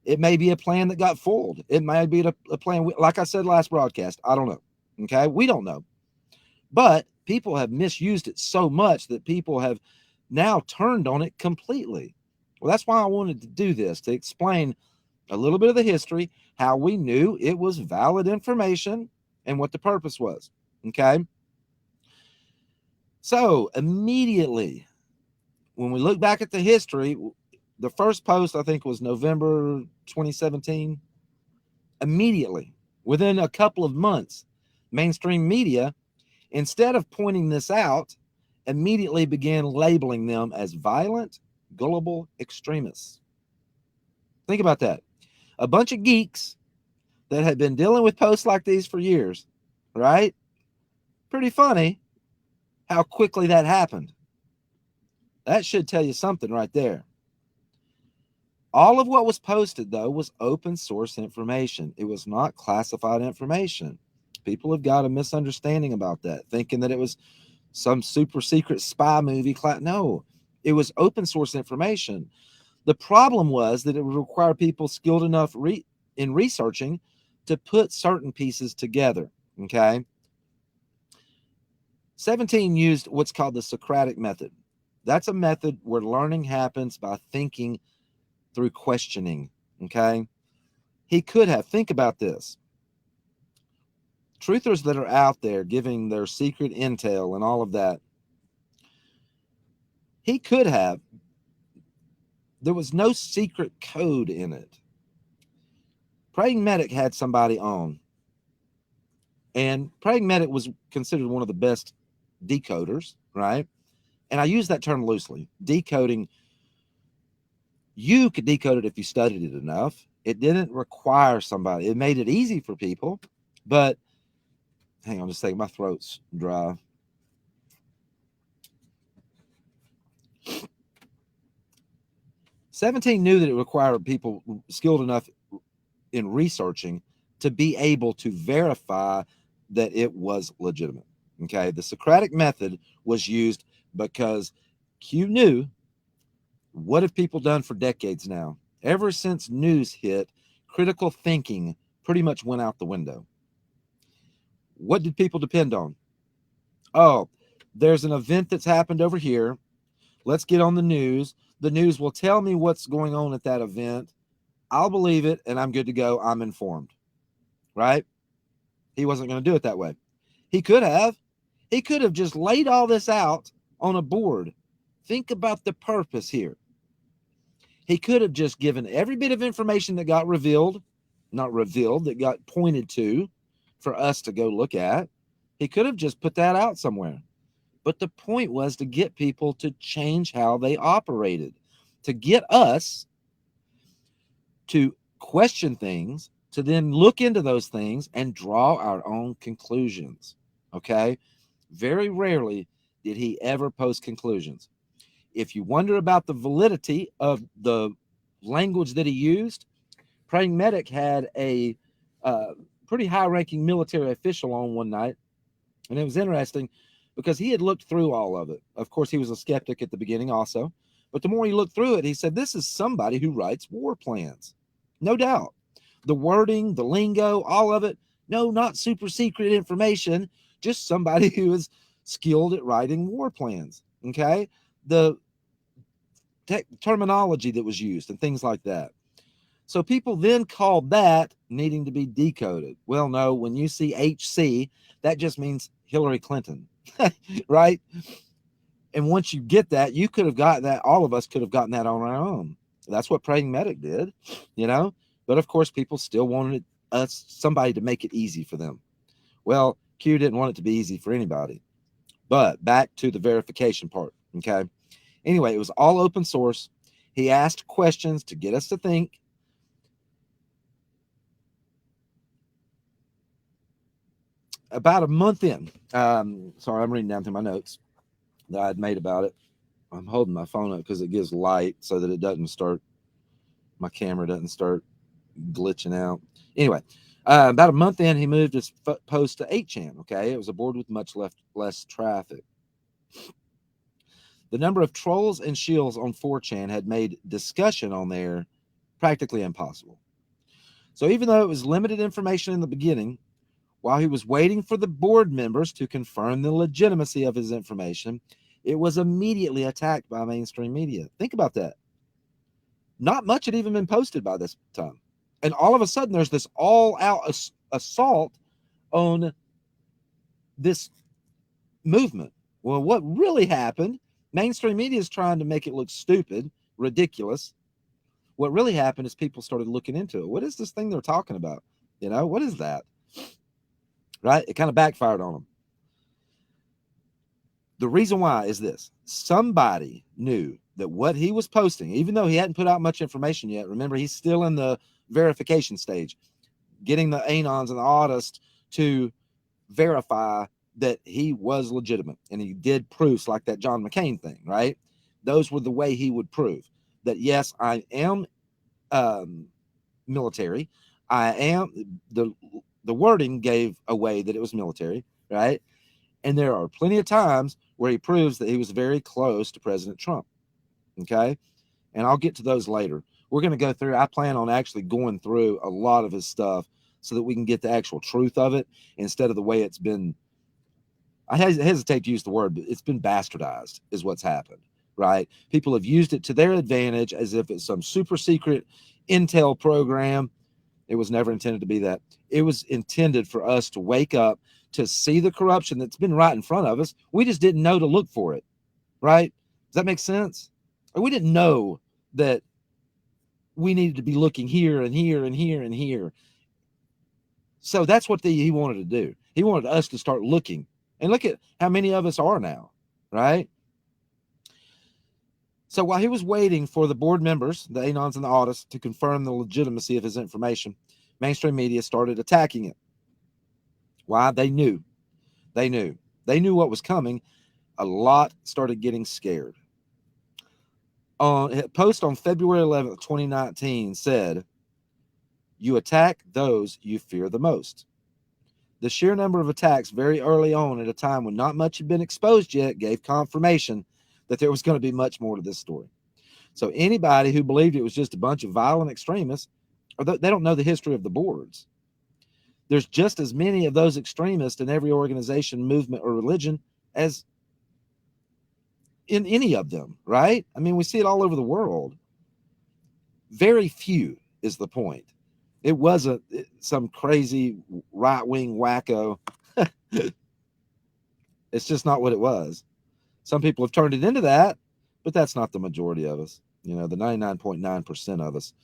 It may be a plan that got fooled. It may be a plan, like I said last broadcast. I don't know. Okay? We don't know. But people have misused it so much that people have now turned on it completely. Well, that's why I wanted to do this, to explain a little bit of the history, how we knew it was valid information, and what the purpose was. Okay? So immediately, when we look back at the history, the first post, I think, was November 2017. Immediately, within a couple of months, mainstream media, instead of pointing this out, immediately began labeling them as violent, gullible extremists. Think about that. A bunch of geeks that had been dealing with posts like these for years, right? Pretty funny how quickly that happened. That should tell you something right there. All of what was posted, though, was open source information. It was not classified information. People have got a misunderstanding about that, thinking that it was some super secret spy movie. No, it was open source information. The problem was that it would require people skilled enough in researching to put certain pieces together. Okay. 17 used what's called the Socratic method. That's a method where learning happens by thinking through questioning. Okay. He could have, think about this. Truthers that are out there giving their secret intel and all of that, he could have. There was no secret code in it. Praying Medic had somebody on, and Praying Medic was considered one of the best decoders, right? And I use that term loosely. Decoding, you could decode it if you studied it enough. It didn't require somebody. It made it easy for people, but hang on just a second, my throat's dry. '17 knew that it required people skilled enough in researching to be able to verify that it was legitimate. Okay, the Socratic method was used because Q knew, what have people done for decades now? Ever since news hit, critical thinking pretty much went out the window. What did people depend on? Oh, there's an event that's happened over here. Let's get on the news. The news will tell me what's going on at that event. I'll believe it, and I'm good to go. I'm informed, right? He wasn't going to do it that way. He could have. He could have just laid all this out on a board. Think about the purpose here. He could have just given every bit of information that got revealed, not revealed, that got pointed to for us to go look at. He could have just put that out somewhere. But the point was to get people to change how they operated, to get us to question things, to then look into those things and draw our own conclusions. Okay? Very rarely did he ever post conclusions. If you wonder about the validity of the language that he used, Praying Medic had a pretty high-ranking military official on one night, and it was interesting because he had looked through all of it. Of course, he was a skeptic at the beginning also, but the more he looked through it, he said, this is somebody who writes war plans. No doubt. The wording, the lingo, all of it, no, not super secret information, just somebody who is skilled at writing war plans. Okay? The terminology that was used and things like that. So people then called that needing to be decoded. Well, no, when you see HC, that just means Hillary Clinton, right? And once you get that, you could have got that. All of us could have gotten that on our own. That's what Praying Medic did, you know? But of course, people still wanted somebody to make it easy for them. Well, Q didn't want it to be easy for anybody. But back to the verification part, okay? Anyway, it was all open source. He asked questions to get us to think. About a month in, sorry, I'm reading down through my notes that I had made about it. I'm holding my phone up because it gives light so that it doesn't start, my camera doesn't start glitching out. Anyway, about a month in, he moved his post to 8chan, okay? It was a board with much less traffic. The number of trolls and shills on 4chan had made discussion on there practically impossible. So even though it was limited information in the beginning, while he was waiting for the board members to confirm the legitimacy of his information, it was immediately attacked by mainstream media. Think about that. Not much had even been posted by this time. And all of a sudden, there's this all-out assault on this movement. Well, what really happened, mainstream media is trying to make it look stupid, ridiculous. What really happened is people started looking into it. What is this thing they're talking about? You know, what is that? Right? It kind of backfired on them. The reason why is this. Somebody knew that what he was posting, even though he hadn't put out much information yet, remember, he's still in the verification stage. getting the anons and the autists to verify that he was legitimate, and he did proofs like that John McCain thing, right? Those were the way he would prove that, yes, I am military. I am the wording gave away that it was military, right? And there are plenty of times where he proves that he was very close to President Trump. Okay. And I'll get to those later. We're going to go through, I plan on actually going through a lot of his stuff so that we can get the actual truth of it instead of the way it's been. I hesitate to use the word, but it's been bastardized is what's happened, right? People have used it to their advantage as if it's some super secret intel program. It was never intended to be that. It was intended for us to wake up, to see the corruption that's been right in front of us. We just didn't know to look for it, right? Does that make sense? We didn't know that we needed to be looking here and here and here and here. So that's what he wanted to do. He wanted us to start looking. And look at how many of us are now, right? So while he was waiting for the board members, the anons and the autists, to confirm the legitimacy of his information, mainstream media started attacking it. Why? They knew. They knew what was coming. A lot started getting scared. A post on February 11th, 2019 said, "You attack those you fear the most." The sheer number of attacks very early on at a time when not much had been exposed yet gave confirmation that there was going to be much more to this story. So anybody who believed it was just a bunch of violent extremists, or they don't know the history of the boards. There's just as many of those extremists in every organization, movement, or religion as in any of them, right? I mean, we see it all over the world. Very few is the point. It wasn't some crazy right-wing wacko. It's just not what it was. Some people have turned it into that, but that's not the majority of us. You know, the 99.9% of us.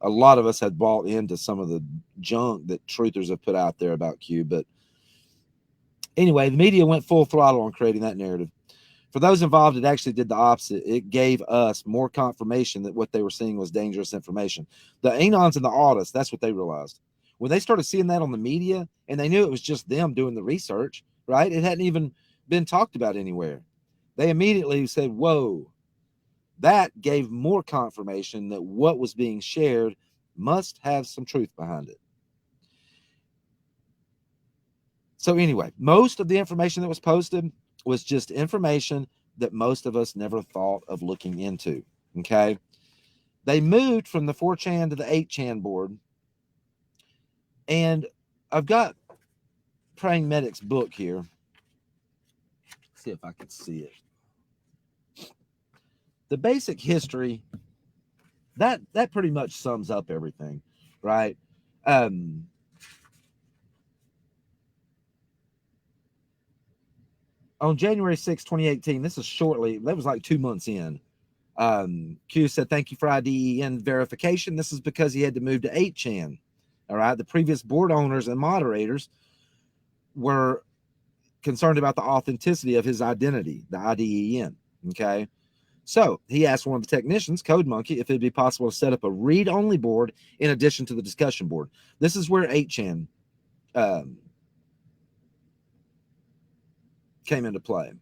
A lot of us had bought into some of the junk that truthers have put out there about Q. But anyway, the media went full throttle on creating that narrative. For those involved, it actually did the opposite. It gave us more confirmation that what they were seeing was dangerous information. The anons and the autists, that's what they realized. When they started seeing that on the media, and they knew it was just them doing the research, right? It hadn't even been talked about anywhere. They immediately said, whoa, that gave more confirmation that what was being shared must have some truth behind it. So anyway, most of the information that was posted was just information that most of us never thought of looking into, okay? They moved from the 4chan to the 8chan board, and I've got Praying Medic's book here. Let's see if I can see it. The basic history, that pretty much sums up everything, right? On January 6, 2018, this is shortly, that was like 2 months in. Q said, "Thank you for IDEN verification. This is because he had to move to 8chan. All right. The previous board owners and moderators were concerned about the authenticity of his identity, the IDEN. Okay. So he asked one of the technicians, Code Monkey, if it'd be possible to set up a read-only board in addition to the discussion board. This is where 8chan came into play.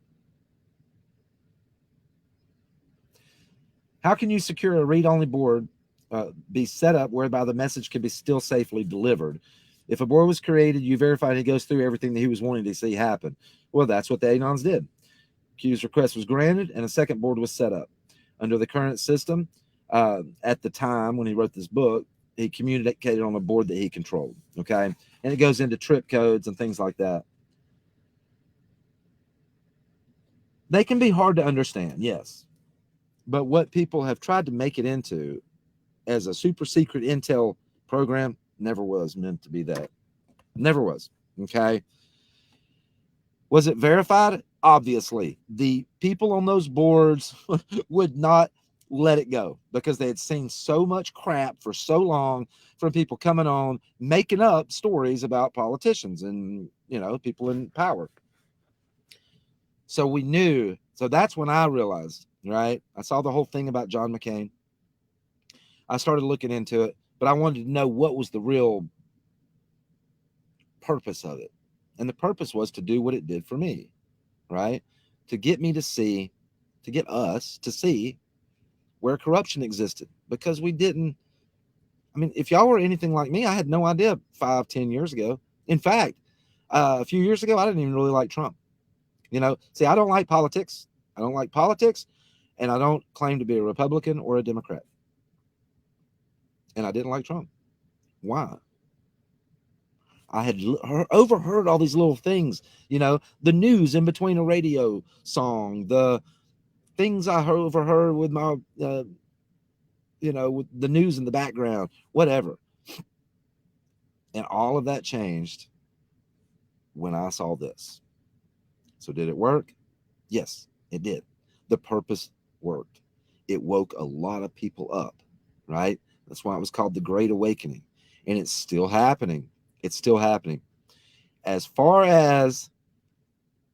How can you secure a read-only board be set up whereby the message can be still safely delivered? If a board was created, you verified he goes through everything that he was wanting to see happen. Well, that's what the anons did. Q's request was granted, and a second board was set up. Under the current system, at the time when he wrote this book, he communicated on a board that he controlled, okay? And it goes into trip codes and things like that. They can be hard to understand, yes. But what people have tried to make it into as a super secret intel program never was meant to be that. Never was, okay? Was it verified? Obviously. The people on those boards would not let it go because they had seen so much crap for so long from people coming on, making up stories about politicians and, you know, people in power. So we knew. So that's when I realized, right? I saw the whole thing about John McCain. I started looking into it, but I wanted to know what was the real purpose of it. And the purpose was to do what it did for me, right? To get me to see, to get us to see where corruption existed, because we didn't. I mean, if y'all were anything like me, I had no idea 5, 10 years ago. In fact, a few years ago, I didn't even really like Trump. See, I don't like politics. I don't like politics, and I don't claim to be a Republican or a Democrat. And I didn't like Trump. Why? I had overheard all these little things, the news in between a radio song, the things I overheard with my, with the news in the background, whatever. And all of that changed when I saw this. So did it work? Yes, it did. The purpose worked. It woke a lot of people up, right? That's why it was called the Great Awakening. And it's still happening. It's still happening. As far as,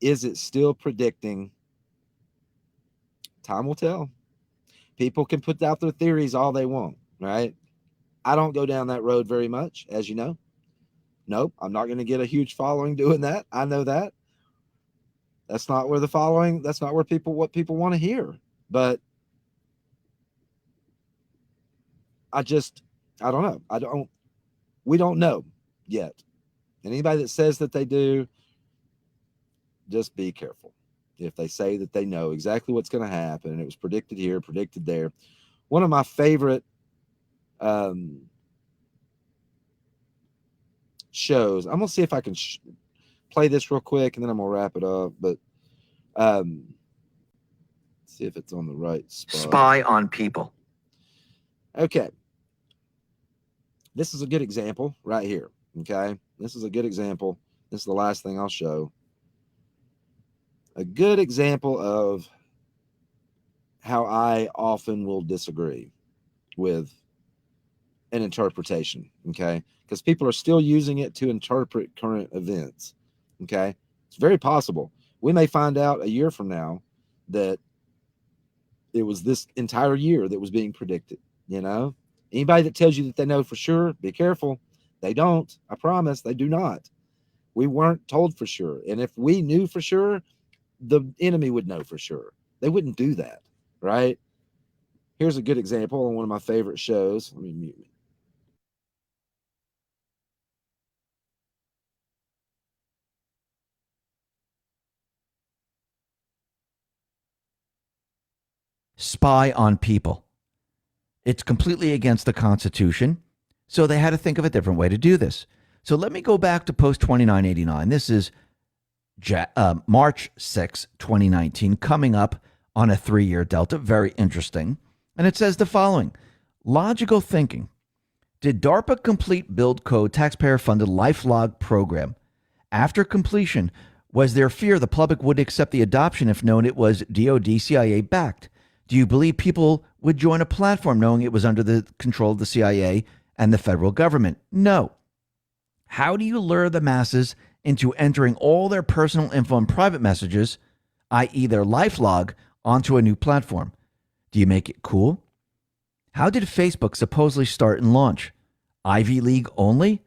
is it still predicting? Time will tell. People can put out their theories all they want, right? I don't go down that road very much, as you know. Nope, I'm not going to get a huge following doing that. I know that. That's not where that's not where what people want to hear. But I don't know. We don't know yet. And anybody that says that they do, just be careful. If they say that they know exactly what's going to happen, and it was predicted here, predicted there. One of my favorite shows, I'm going to see if I can play this real quick, and then I'm going to wrap it up. But see if it's on the right spot. Spy on people. Okay. This is a good example right here. Okay. This is a good example. This is the last thing I'll show. A good example of how I often will disagree with an interpretation. Okay. Because people are still using it to interpret current events. Okay. It's very possible. We may find out a year from now that it was this entire year that was being predicted. Anybody that tells you that they know for sure, be careful. They don't. I promise, they do not. We weren't told for sure. And if we knew for sure, the enemy would know for sure. They wouldn't do that, right? Here's a good example on one of my favorite shows. Let me mute me. Spy on people. It's completely against the Constitution, so they had to think of a different way to do this. So let me go back to post 2989. This is March 6, 2019, coming up on a 3-year delta. Very interesting. And it says the following. Logical thinking. Did DARPA complete build code taxpayer-funded LifeLog program? After completion, was there fear the public would accept the adoption if known it was DoD CIA backed? Do you believe people would join a platform knowing it was under the control of the CIA and the federal government? No. How do you lure the masses into entering all their personal info and private messages, i.e. their LifeLog, onto a new platform? Do you make it cool? How did Facebook supposedly start and launch? Ivy League only?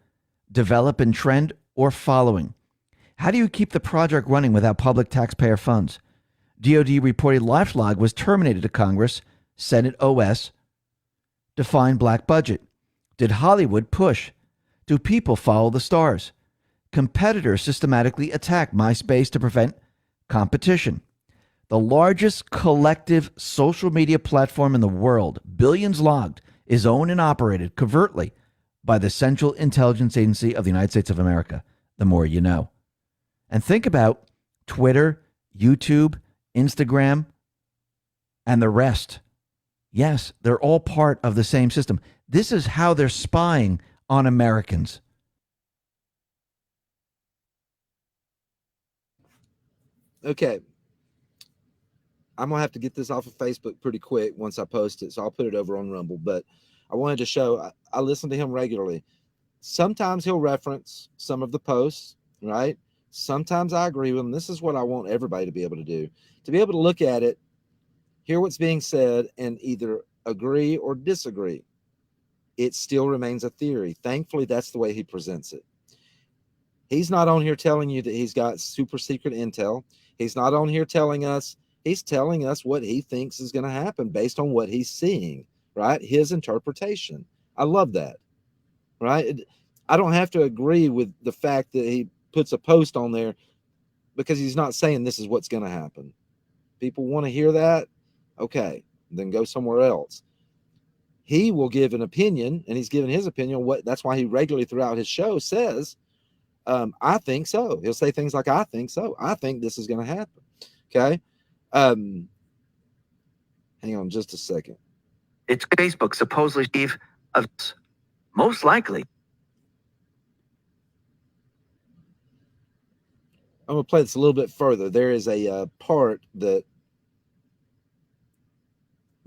Develop and trend, or following? How do you keep the project running without public taxpayer funds? DoD reported LifeLog was terminated to Congress, Senate OS, defined black budget. Did Hollywood push? Do people follow the stars? Competitors systematically attack MySpace to prevent competition. The largest collective social media platform in the world, billions logged, is owned and operated covertly by the Central Intelligence Agency of the United States of America. The more you know. And think about Twitter, YouTube, Instagram, and the rest. Yes, they're all part of the same system. This is how they're spying on Americans. Okay. I'm going to have to get this off of Facebook pretty quick once I post it, so I'll put it over on Rumble. But I wanted to show, I listen to him regularly. Sometimes he'll reference some of the posts, right? Sometimes I agree with him. This is what I want everybody to be able to do, to be able to look at it, hear what's being said, and either agree or disagree. It still remains a theory. Thankfully, that's the way he presents it. He's not on here telling you that he's got super secret intel. He's not on here telling us, he's telling us what he thinks is going to happen based on what he's seeing, right? His interpretation. I love that, right? I don't have to agree with the fact that he puts a post on there because he's not saying this is what's going to happen. People want to hear that. Okay, then go somewhere else. He will give an opinion, and he's given his opinion. What that's why he regularly throughout his show says, I think so. He'll say things like, I think so. I think this is going to happen. Okay. Hang on just a second. It's Facebook supposedly Steve of most likely. I'm going to play this a little bit further. There is a part that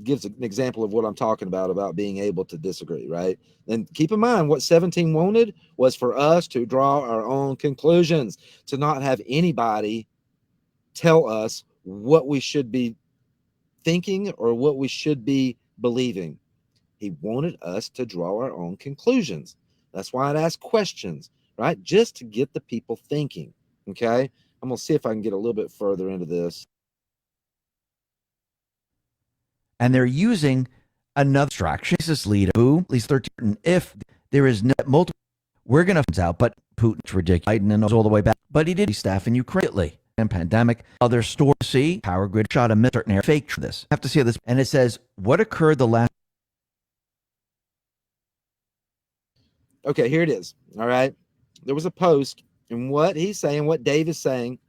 gives an example of what I'm talking about being able to disagree, right? And keep in mind what 17 wanted was for us to draw our own conclusions, to not have anybody tell us what we should be thinking or what we should be believing. He wanted us to draw our own conclusions. That's why I'd ask questions, right? Just to get the people thinking. Okay. I'm going to see if I can get a little bit further into this. And they're using another distraction. This lead boo, at least 13. If there is no multiple, we're going to find out, but Putin's ridiculous. Biden knows all the way back. But he did staff in Ukraine and pandemic. Other stores see power grid shot a certain air fake this. I have to see this. And it says, what occurred the last. Okay, here it is. All right. There was a post, and what he's saying, what Dave is saying,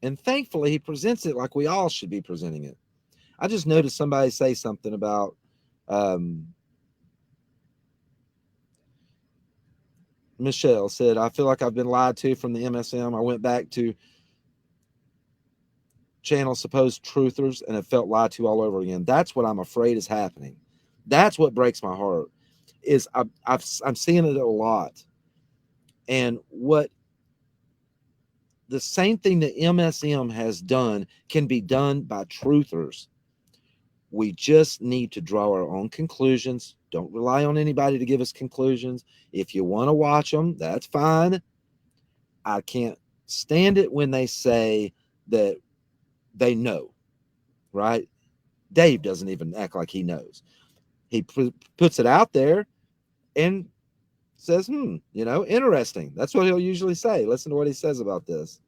and thankfully he presents it like we all should be presenting it. I just noticed somebody say something about Michelle said, I feel like I've been lied to from the MSM. I went back to channel supposed truthers and have felt lied to all over again. That's what I'm afraid is happening. That's what breaks my heart. Is I'm seeing it a lot. And what the same thing that MSM has done can be done by truthers. We just need to draw our own conclusions. Don't rely on anybody to give us conclusions. If you want to watch them, that's fine. I can't stand it when they say that they know, right? Dave doesn't even act like he knows. He puts it out there and says, interesting. That's what he'll usually say. Listen to what he says about this.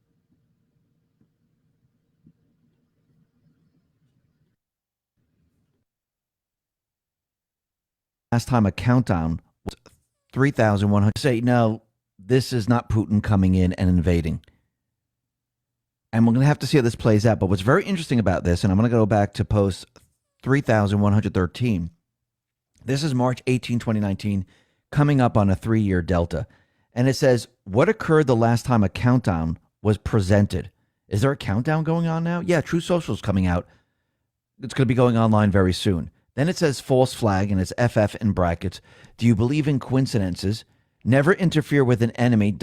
Last time a countdown was 3,100. Say, no, this is not Putin coming in and invading. And we're going to have to see how this plays out. But what's very interesting about this, and I'm going to go back to post 3,113. This is March 18, 2019, coming up on a 3-year delta. And it says, what occurred the last time a countdown was presented? Is there a countdown going on now? Yeah, True Social is coming out. It's going to be going online very soon. Then it says false flag, and it's FF in brackets. Do you believe in coincidences? Never interfere with an enemy, ...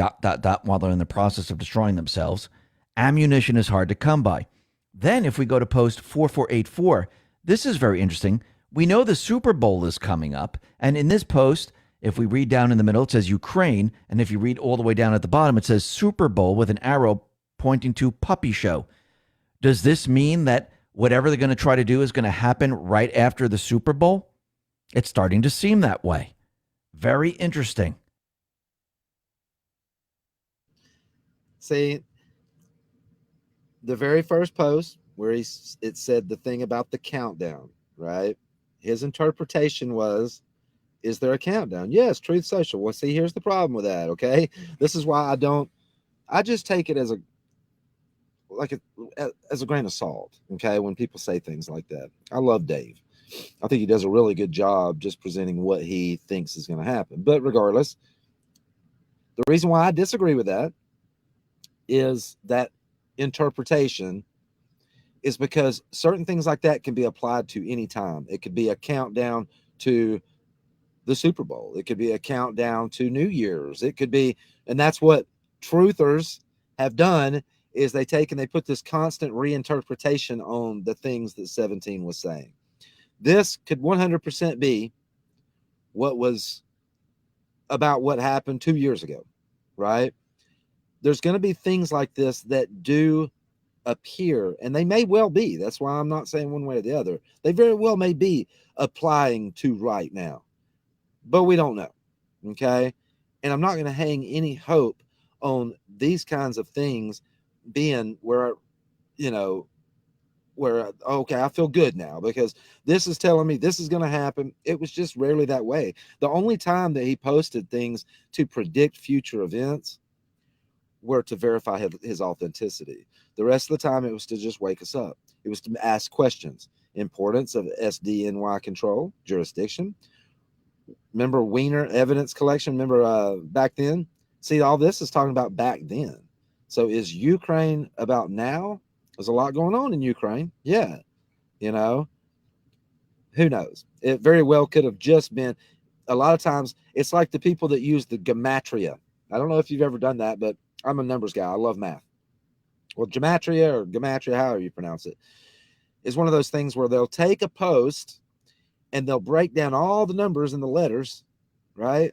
while they're in the process of destroying themselves. Ammunition is hard to come by. Then if we go to post 4484, this is very interesting. We know the Super Bowl is coming up. And in this post, if we read down in the middle, it says Ukraine. And if you read all the way down at the bottom, it says Super Bowl with an arrow pointing to puppy show. Does this mean that whatever they're going to try to do is going to happen right after the Super Bowl? It's starting to seem that way. Very interesting. See, the very first post where it said the thing about the countdown, right? His interpretation was, is there a countdown? Yes, Truth Social. Well, see, here's the problem with that, okay? This is why I just take it as a grain of salt, okay, when people say things like that. I love Dave. I think he does a really good job just presenting what he thinks is going to happen. But regardless, the reason why I disagree with that is that interpretation is because certain things like that can be applied to any time. It could be a countdown to the Super Bowl. It could be a countdown to New Year's. It could be, and that's what truthers have done, is they take and they put this constant reinterpretation on the things that 17 was saying. This could 100% be what was about what happened 2 years ago. right? There's going to be things like this that do appear, and they may well be. That's why I'm not saying one way or the other. They very well may be applying to right now, but we don't know. Okay. And I'm not going to hang any hope on these kinds of things being where, you know, where, okay, I feel good now because this is telling me this is going to happen. It was just rarely that way. The only time that he posted things to predict future events were to verify his authenticity. The rest of the time, it was to just wake us up. It was to ask questions. Importance of SDNY control, jurisdiction. Remember Wiener evidence collection? Remember back then? See, all this is talking about back then. So is Ukraine about now? There's a lot going on in Ukraine. Yeah. You know, who knows? It very well could have just been, a lot of times, it's like the people that use the gematria. I don't know if you've ever done that, but I'm a numbers guy. I love math. Well, gematria or gematria, however you pronounce it, is one of those things where they'll take a post and they'll break down all the numbers and the letters, right?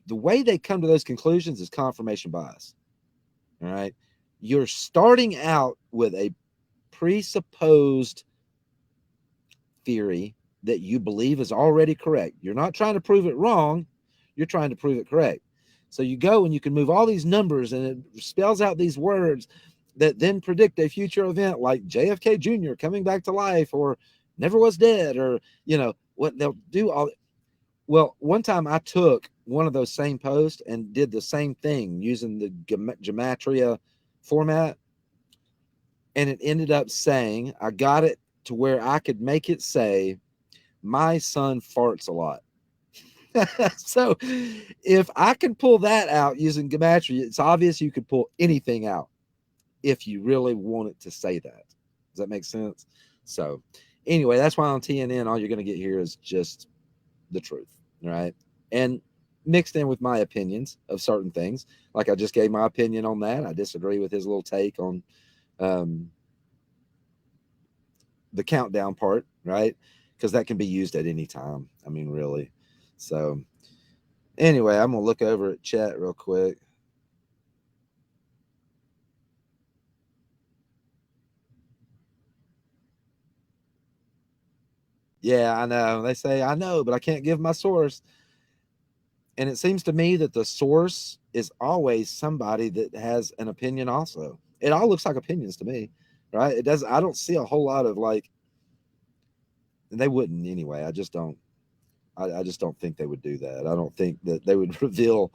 The way they come to those conclusions is confirmation bias. All right. You're starting out with a presupposed theory that you believe is already correct. You're not trying to prove it wrong, you're trying to prove it correct. So you go and you can move all these numbers and it spells out these words that then predict a future event like JFK Jr. coming back to life or never was dead, or, you know, what they'll do all. Well, one time I took one of those same posts and did the same thing using the gematria format, and it ended up saying, I got it to where I could make it say, my son farts a lot. So if I can pull that out using gematria, it's obvious you could pull anything out if you really want it to say that. Does that make sense? So anyway, that's why on TNN, all you're going to get here is just the truth, right? And mixed in with my opinions of certain things. Like I just gave my opinion on that. I disagree with his little take on the countdown part, right? Because that can be used at any time. I mean, really. So anyway, I'm going to look over at chat real quick. Yeah, I know. They say, I know, but I can't give my source. And it seems to me that the source is always somebody that has an opinion also. It all looks like opinions to me, right? It does. I don't see a whole lot of like, and they wouldn't anyway. I just don't. I just don't think they would do that. I don't think that they would reveal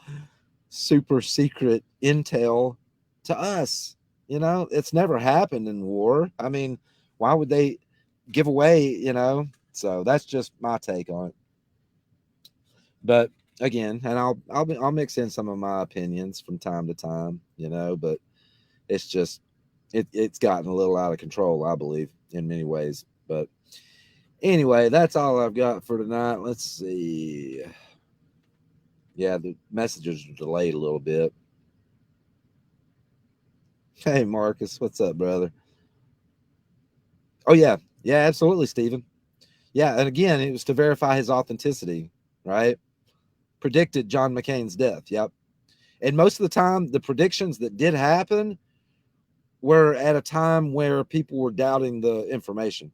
super secret intel to us. You know, it's never happened in war. I mean, why would they give away, you know? So that's just my take on it. But again, and I'll mix in some of my opinions from time to time, you know, but it's just it's gotten a little out of control, I believe, in many ways. But anyway, that's all I've got for tonight. Let's see. Yeah, the messages are delayed a little bit. Hey Marcus, what's up, brother? Oh yeah. Yeah, absolutely, Stephen. Yeah, and again, it was to verify his authenticity, right? Predicted John McCain's death. Yep. And most of the time, the predictions that did happen were at a time where people were doubting the information.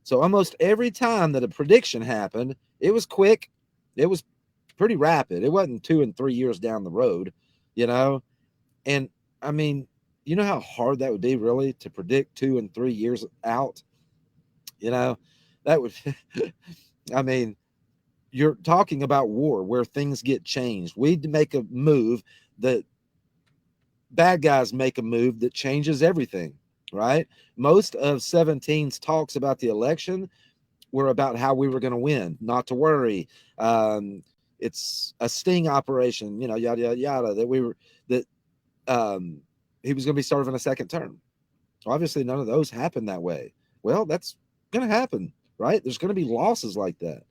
So almost every time that a prediction happened, it was quick. It was pretty rapid. It wasn't 2 and 3 years down the road, you know? And I mean, you know how hard that would be really to predict 2 and 3 years out, you know? That would, I mean, you're talking about war where things get changed. We make a move that bad guys make a move that changes everything, right? Most of 17's talks about the election were about how we were going to win, not to worry. It's a sting operation, you know, yada, yada, yada, that um, he was going to be serving a second term. Obviously, none of those happened that way. Well, that's going to happen, right? There's going to be losses like that.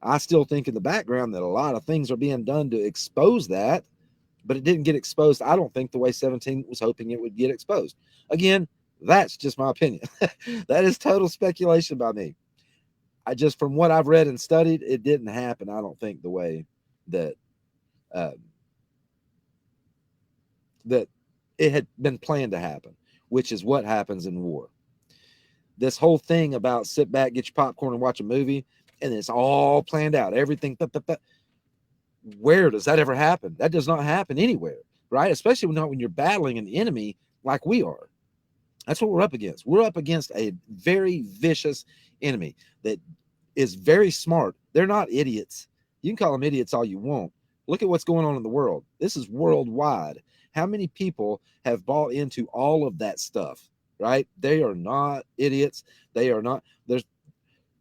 I still think in the background that a lot of things are being done to expose that, but it didn't get exposed. I don't think the way 17 was hoping it would get exposed. Again, that's just my opinion. That is total speculation by me. I just, from what I've read and studied, it didn't happen. I don't think the way that that it had been planned to happen, which is what happens in war. This whole thing about sit back, get your popcorn, and watch a movie, and it's all planned out. Everything. Where does that ever happen? That does not happen anywhere, right? Especially not when you're battling an enemy like we are. That's what we're up against. We're up against a very vicious enemy that is very smart. They're not idiots. You can call them idiots all you want. Look at what's going on in the world. This is worldwide. How many people have bought into all of that stuff, right? They are not idiots. They are not. There's,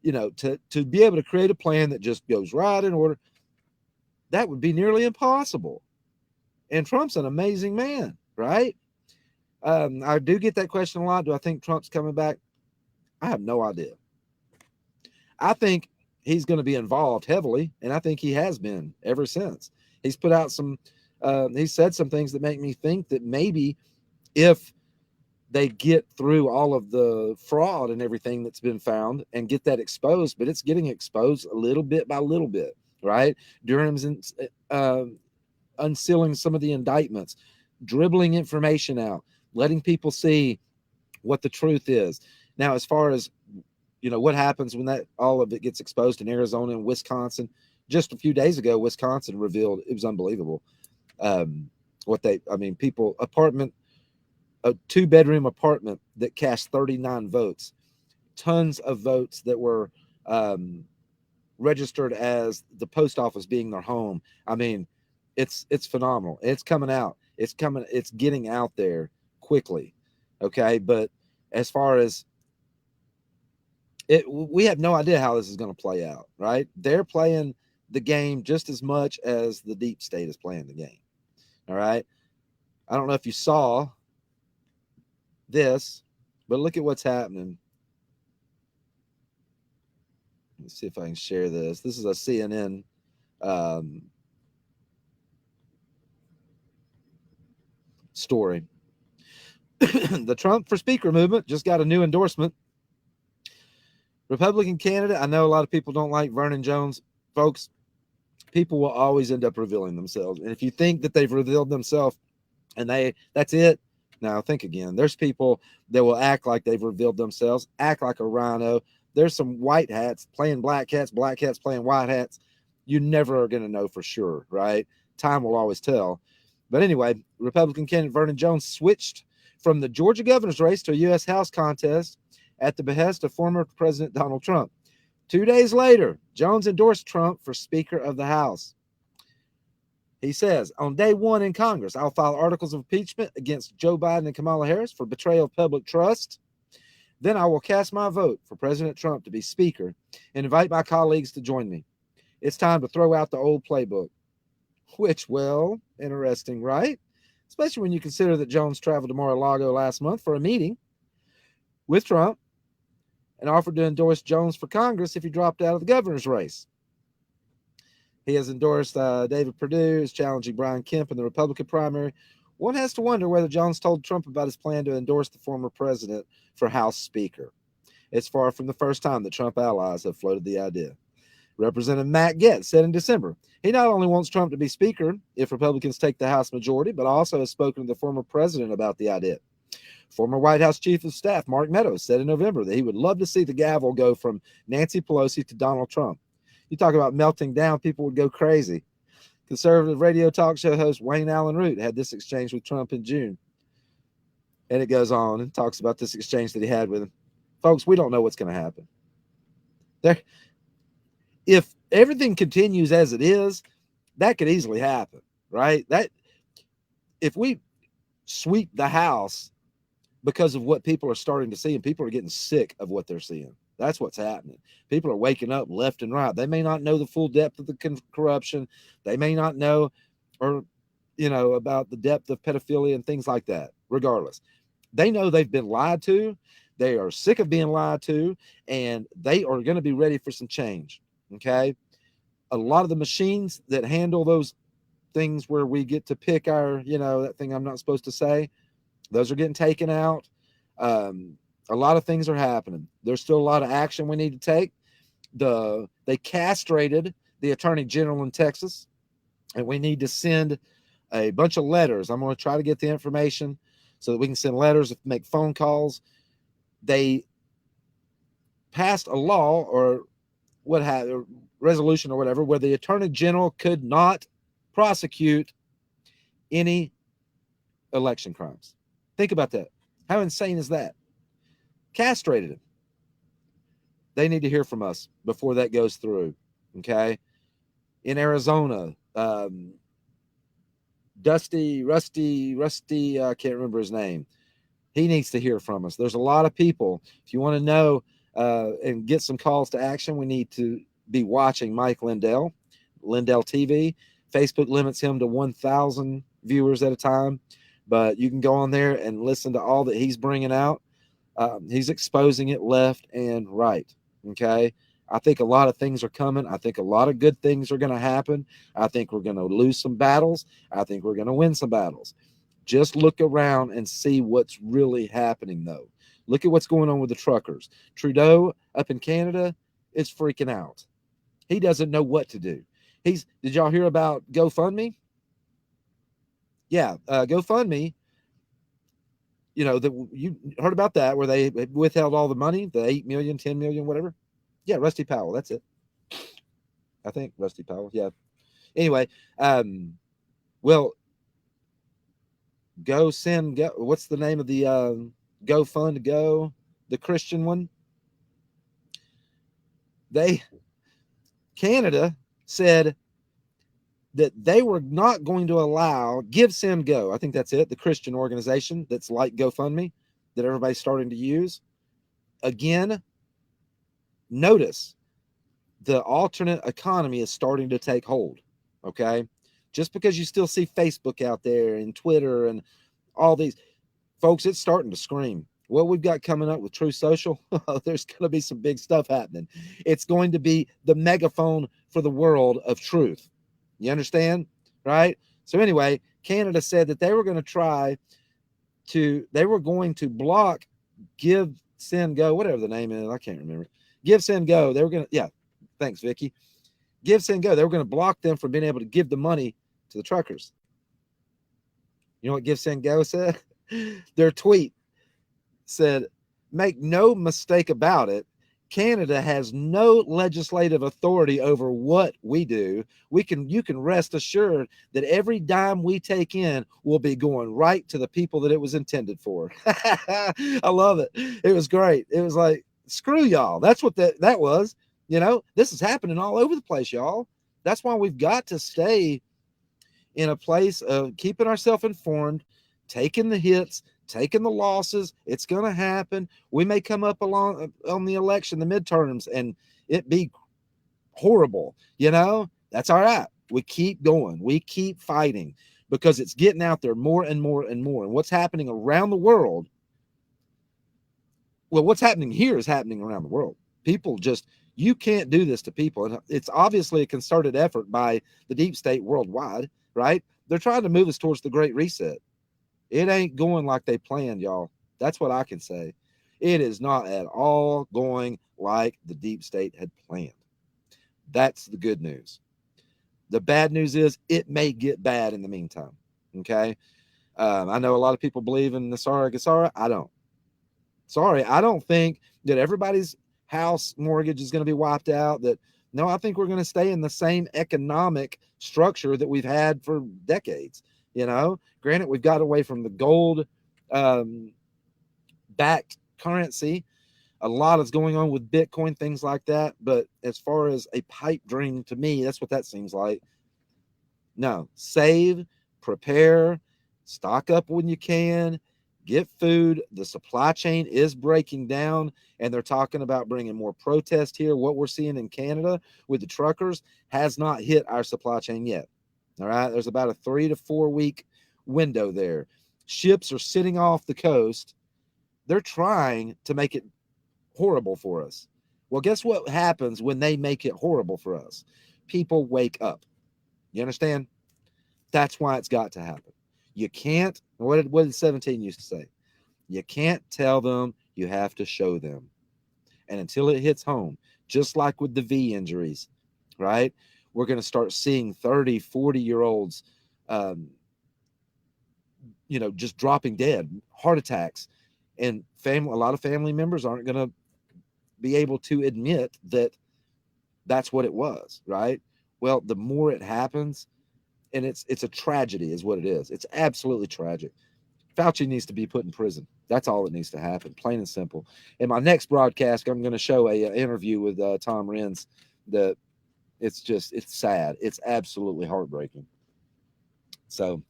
to be able to create a plan that just goes right in order, that would be nearly impossible. And Trump's an amazing man, right? I do get that question a lot. Do I think Trump's coming back? I have no idea. I think he's going to be involved heavily, and I think he has been ever since. He's put out he said some things that make me think that maybe if they get through all of the fraud and everything that's been found and get that exposed, but it's getting exposed a little bit by little bit, right? Durham's unsealing some of the indictments, dribbling information out, letting people see what the truth is. Now, as far as what happens when that all of it gets exposed in Arizona and Wisconsin, just a few days ago, Wisconsin revealed, it was unbelievable. People, a 2-bedroom apartment that cast 39 votes, tons of votes that were registered as the post office being their home. I mean, it's phenomenal. It's coming out. It's getting out there quickly. Okay. But as far as we have no idea how this is going to play out, right? They're playing the game just as much as the deep state is playing the game. All right. I don't know if you saw this, but look at what's happening. Let's see if I can share this. This is a CNN story. The Trump for Speaker movement just got a new endorsement. Republican candidate. I know a lot of people don't like Vernon Jones. Folks, people will always end up revealing themselves. And if you think that they've revealed themselves and that's it, now think again. There's people that will act like they've revealed themselves, act like a rhino. There's some white hats playing black hats playing white hats. You never are going to know for sure, right? Time will always tell. But anyway, Republican candidate Vernon Jones switched from the Georgia governor's race to a U.S. House contest at the behest of former President Donald Trump. 2 days later, Jones endorsed Trump for Speaker of the House. He says, on day one in Congress, I'll file articles of impeachment against Joe Biden and Kamala Harris for betrayal of public trust. Then I will cast my vote for President Trump to be Speaker and invite my colleagues to join me. It's time to throw out the old playbook. Which, well, interesting, right? Especially when you consider that Jones traveled to Mar-a-Lago last month for a meeting with Trump and offered to endorse Jones for Congress if he dropped out of the governor's race. He has endorsed David Perdue, is challenging Brian Kemp in the Republican primary. One has to wonder whether Jones told Trump about his plan to endorse the former president for House Speaker. It's far from the first time that Trump allies have floated the idea. Representative Matt Gaetz said in December, he not only wants Trump to be Speaker if Republicans take the House majority, but also has spoken to the former president about the idea. Former White House Chief of Staff Mark Meadows said in November that he would love to see the gavel go from Nancy Pelosi to Donald Trump. You talk about melting down, people would go crazy. Conservative radio talk show host Wayne Allen Root had this exchange with Trump in June. And it goes on and talks about this exchange that he had with him. Folks, we don't know what's going to happen. If everything continues as it is, that could easily happen, right? That if we sweep the House because of what people are starting to see, and people are getting sick of what they're seeing. That's what's happening. People are waking up left and right. They may not know the full depth of the corruption. They may not know about the depth of pedophilia and things like that. Regardless, they know they've been lied to. They are sick of being lied to, and they are going to be ready for some change. Okay. A lot of the machines that handle those things where we get to pick our, that thing I'm not supposed to say, those are getting taken out. A lot of things are happening. There's still a lot of action we need to take. They castrated the attorney general in Texas, and we need to send a bunch of letters. I'm going to try to get the information so that we can send letters, make phone calls. They passed a law or what have a resolution or whatever where the attorney general could not prosecute any election crimes. Think about that. How insane is that? Castrated him. They need to hear from us before that goes through. Okay. In Arizona, Rusty, I can't remember his name. He needs to hear from us. There's a lot of people. If you want to know and get some calls to action, we need to be watching Mike Lindell TV. Facebook limits him to 1,000 viewers at a time, but you can go on there and listen to all that he's bringing out. He's exposing it left and right. Okay. I think a lot of things are coming. I think a lot of good things are going to happen. I think we're going to lose some battles. I think we're going to win some battles. Just look around and see what's really happening, though. Look at what's going on with the truckers. Trudeau up in Canada is freaking out. He doesn't know what to do. Did y'all hear about GoFundMe? Yeah, GoFundMe. You know, you heard about that where they withheld all the money, the 8 million, 10 million, whatever. Yeah, Rusty Powell. That's it. I think Rusty Powell. Yeah. Anyway, well, go. What's the name of the GoFund Go? The Christian one. Canada said that they were not going to allow Give Send Go. I think that's it. The Christian organization that's like GoFundMe that everybody's starting to use. Again, notice the alternate economy is starting to take hold. Okay. Just because you still see Facebook out there and Twitter and all these folks, it's starting to scream. What we've got coming up with True Social, there's going to be some big stuff happening. It's going to be the megaphone for the world of truth. You understand? Right? So anyway, Canada said that they were going to block Give, Send, Go, whatever the name is. I can't remember. Give, Send, Go. They were going to, yeah. Thanks, Vicky. Give, Send, Go. They were going to block them from being able to give the money to the truckers. You know what Give, Send, Go said? Their tweet said, make no mistake about it, Canada has no legislative authority over what we do. You can rest assured that every dime we take in will be going right to the people that it was intended for. I love it. It was great. It was like, screw y'all. That's what that was. You know, this is happening all over the place, y'all. That's why we've got to stay in a place of keeping ourselves informed, taking the hits, taking the losses. It's going to happen. We may come up along on the election, the midterms, and it be horrible. You know, that's all right. We keep going. We keep fighting because it's getting out there more and more and more. And what's happening around the world, well, what's happening here is happening around the world. People just, you can't do this to people. And it's obviously a concerted effort by the deep state worldwide, right? They're trying to move us towards the Great Reset. It ain't going like they planned, y'all. That's what I can say. It is not at all going like the deep state had planned. That's the good news. The bad news is it may get bad in the meantime. Okay. I know a lot of people believe in the Sara Gasara. I don't. Sorry, I don't think that everybody's house mortgage is going to be wiped out. No, I think we're going to stay in the same economic structure that we've had for decades. You know, granted, we've got away from the gold backed currency. A lot is going on with Bitcoin, things like that. But as far as a pipe dream, to me, that's what that seems like. No, save, prepare, stock up when you can, get food. The supply chain is breaking down, and they're talking about bringing more protest here. What we're seeing in Canada with the truckers has not hit our supply chain yet. All right. There's about a 3 to 4 week window there. Ships are sitting off the coast. They're trying to make it horrible for us. Well, guess what happens when they make it horrible for us? People wake up. You understand? That's why it's got to happen. You can't, what did 17 used to say? You can't tell them, you have to show them. And until it hits home, just like with the V injuries, right? We're going to start seeing 30, 40-year-olds just dropping dead, heart attacks, and a lot of family members aren't going to be able to admit that that's what it was, right? Well, the more it happens, and it's a tragedy, is what it is. It's absolutely tragic. Fauci needs to be put in prison. That's all that needs to happen, plain and simple. In my next broadcast, I'm going to show a interview with Tom Renz. That it's sad. It's absolutely heartbreaking. So,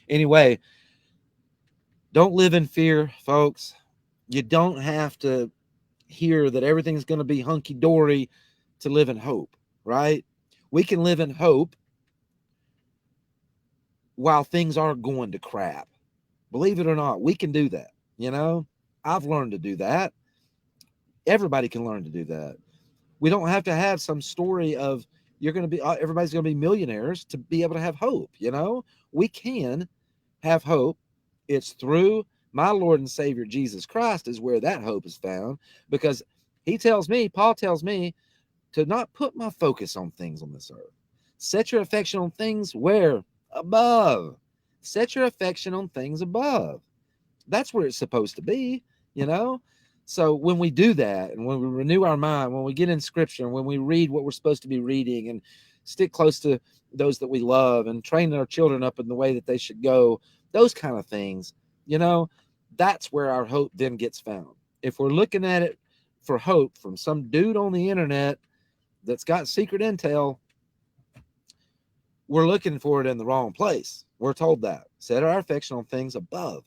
anyway, don't live in fear, folks. You don't have to hear that everything's going to be hunky dory to live in hope, right? We can live in hope while things aren't going to crap. Believe it or not, we can do that. I've learned to do that. Everybody can learn to do that. We don't have to have some story of everybody's going to be millionaires to be able to have hope. We can have hope. It's through my Lord and Savior Jesus Christ is where that hope is found, because Paul tells me to not put my focus on things on this earth. Set your affection on things where? Above. Set your affection on things above. That's where it's supposed to be, So when we do that, and when we renew our mind, when we get in scripture, and when we read what we're supposed to be reading, and stick close to those that we love, and train our children up in the way that they should go, those kind of things, that's where our hope then gets found. If we're looking at it for hope from some dude on the internet that's got secret intel, we're looking for it in the wrong place. We're told that. Set our affection on things above,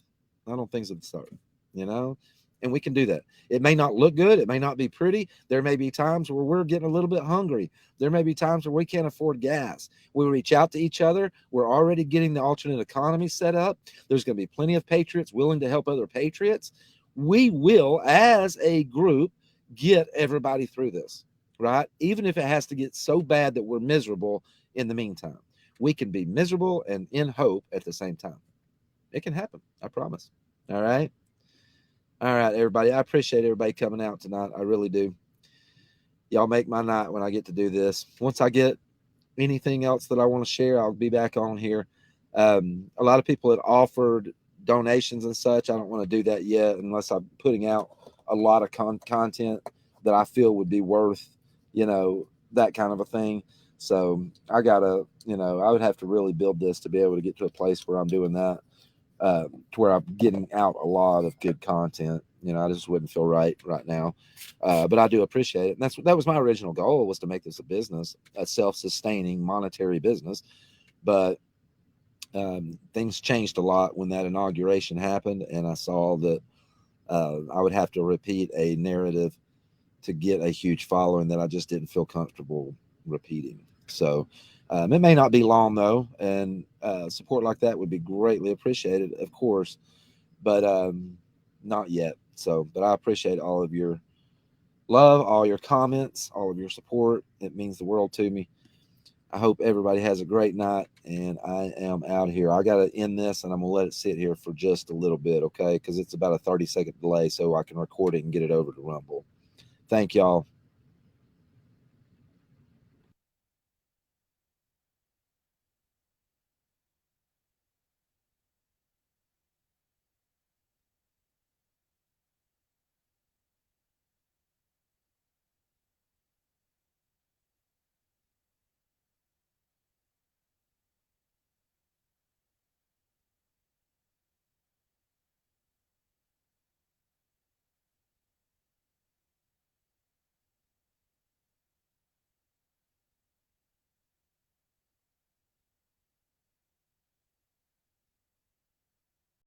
not on things of the earth, and we can do that. It may not look good. It may not be pretty. There may be times where we're getting a little bit hungry. There may be times where we can't afford gas. We reach out to each other. We're already getting the alternate economy set up. There's going to be plenty of patriots willing to help other patriots. We will, as a group, get everybody through this, right? Even if it has to get so bad that we're miserable in the meantime. We can be miserable and in hope at the same time. It can happen. I promise. All right. All right, everybody. I appreciate everybody coming out tonight. I really do. Y'all make my night when I get to do this. Once I get anything else that I want to share, I'll be back on here. A lot of people had offered donations and such. I don't want to do that yet unless I'm putting out a lot of content that I feel would be worth, that kind of a thing. So I gotta, I would have to really build this to be able to get to a place where I'm doing that. To where I'm getting out a lot of good content. I just wouldn't feel right now. But I do appreciate it. And that was my original goal, was to make this a business, a self-sustaining monetary business. But things changed a lot when that inauguration happened, and I saw that I would have to repeat a narrative to get a huge following that I just didn't feel comfortable repeating. So it may not be long, though, and support like that would be greatly appreciated, of course, but not yet. So, but I appreciate all of your love, all your comments, all of your support. It means the world to me. I hope everybody has a great night, and I am out here. I got to end this, and I'm going to let it sit here for just a little bit, okay? Because it's about a 30-second delay, so I can record it and get it over to Rumble. Thank y'all.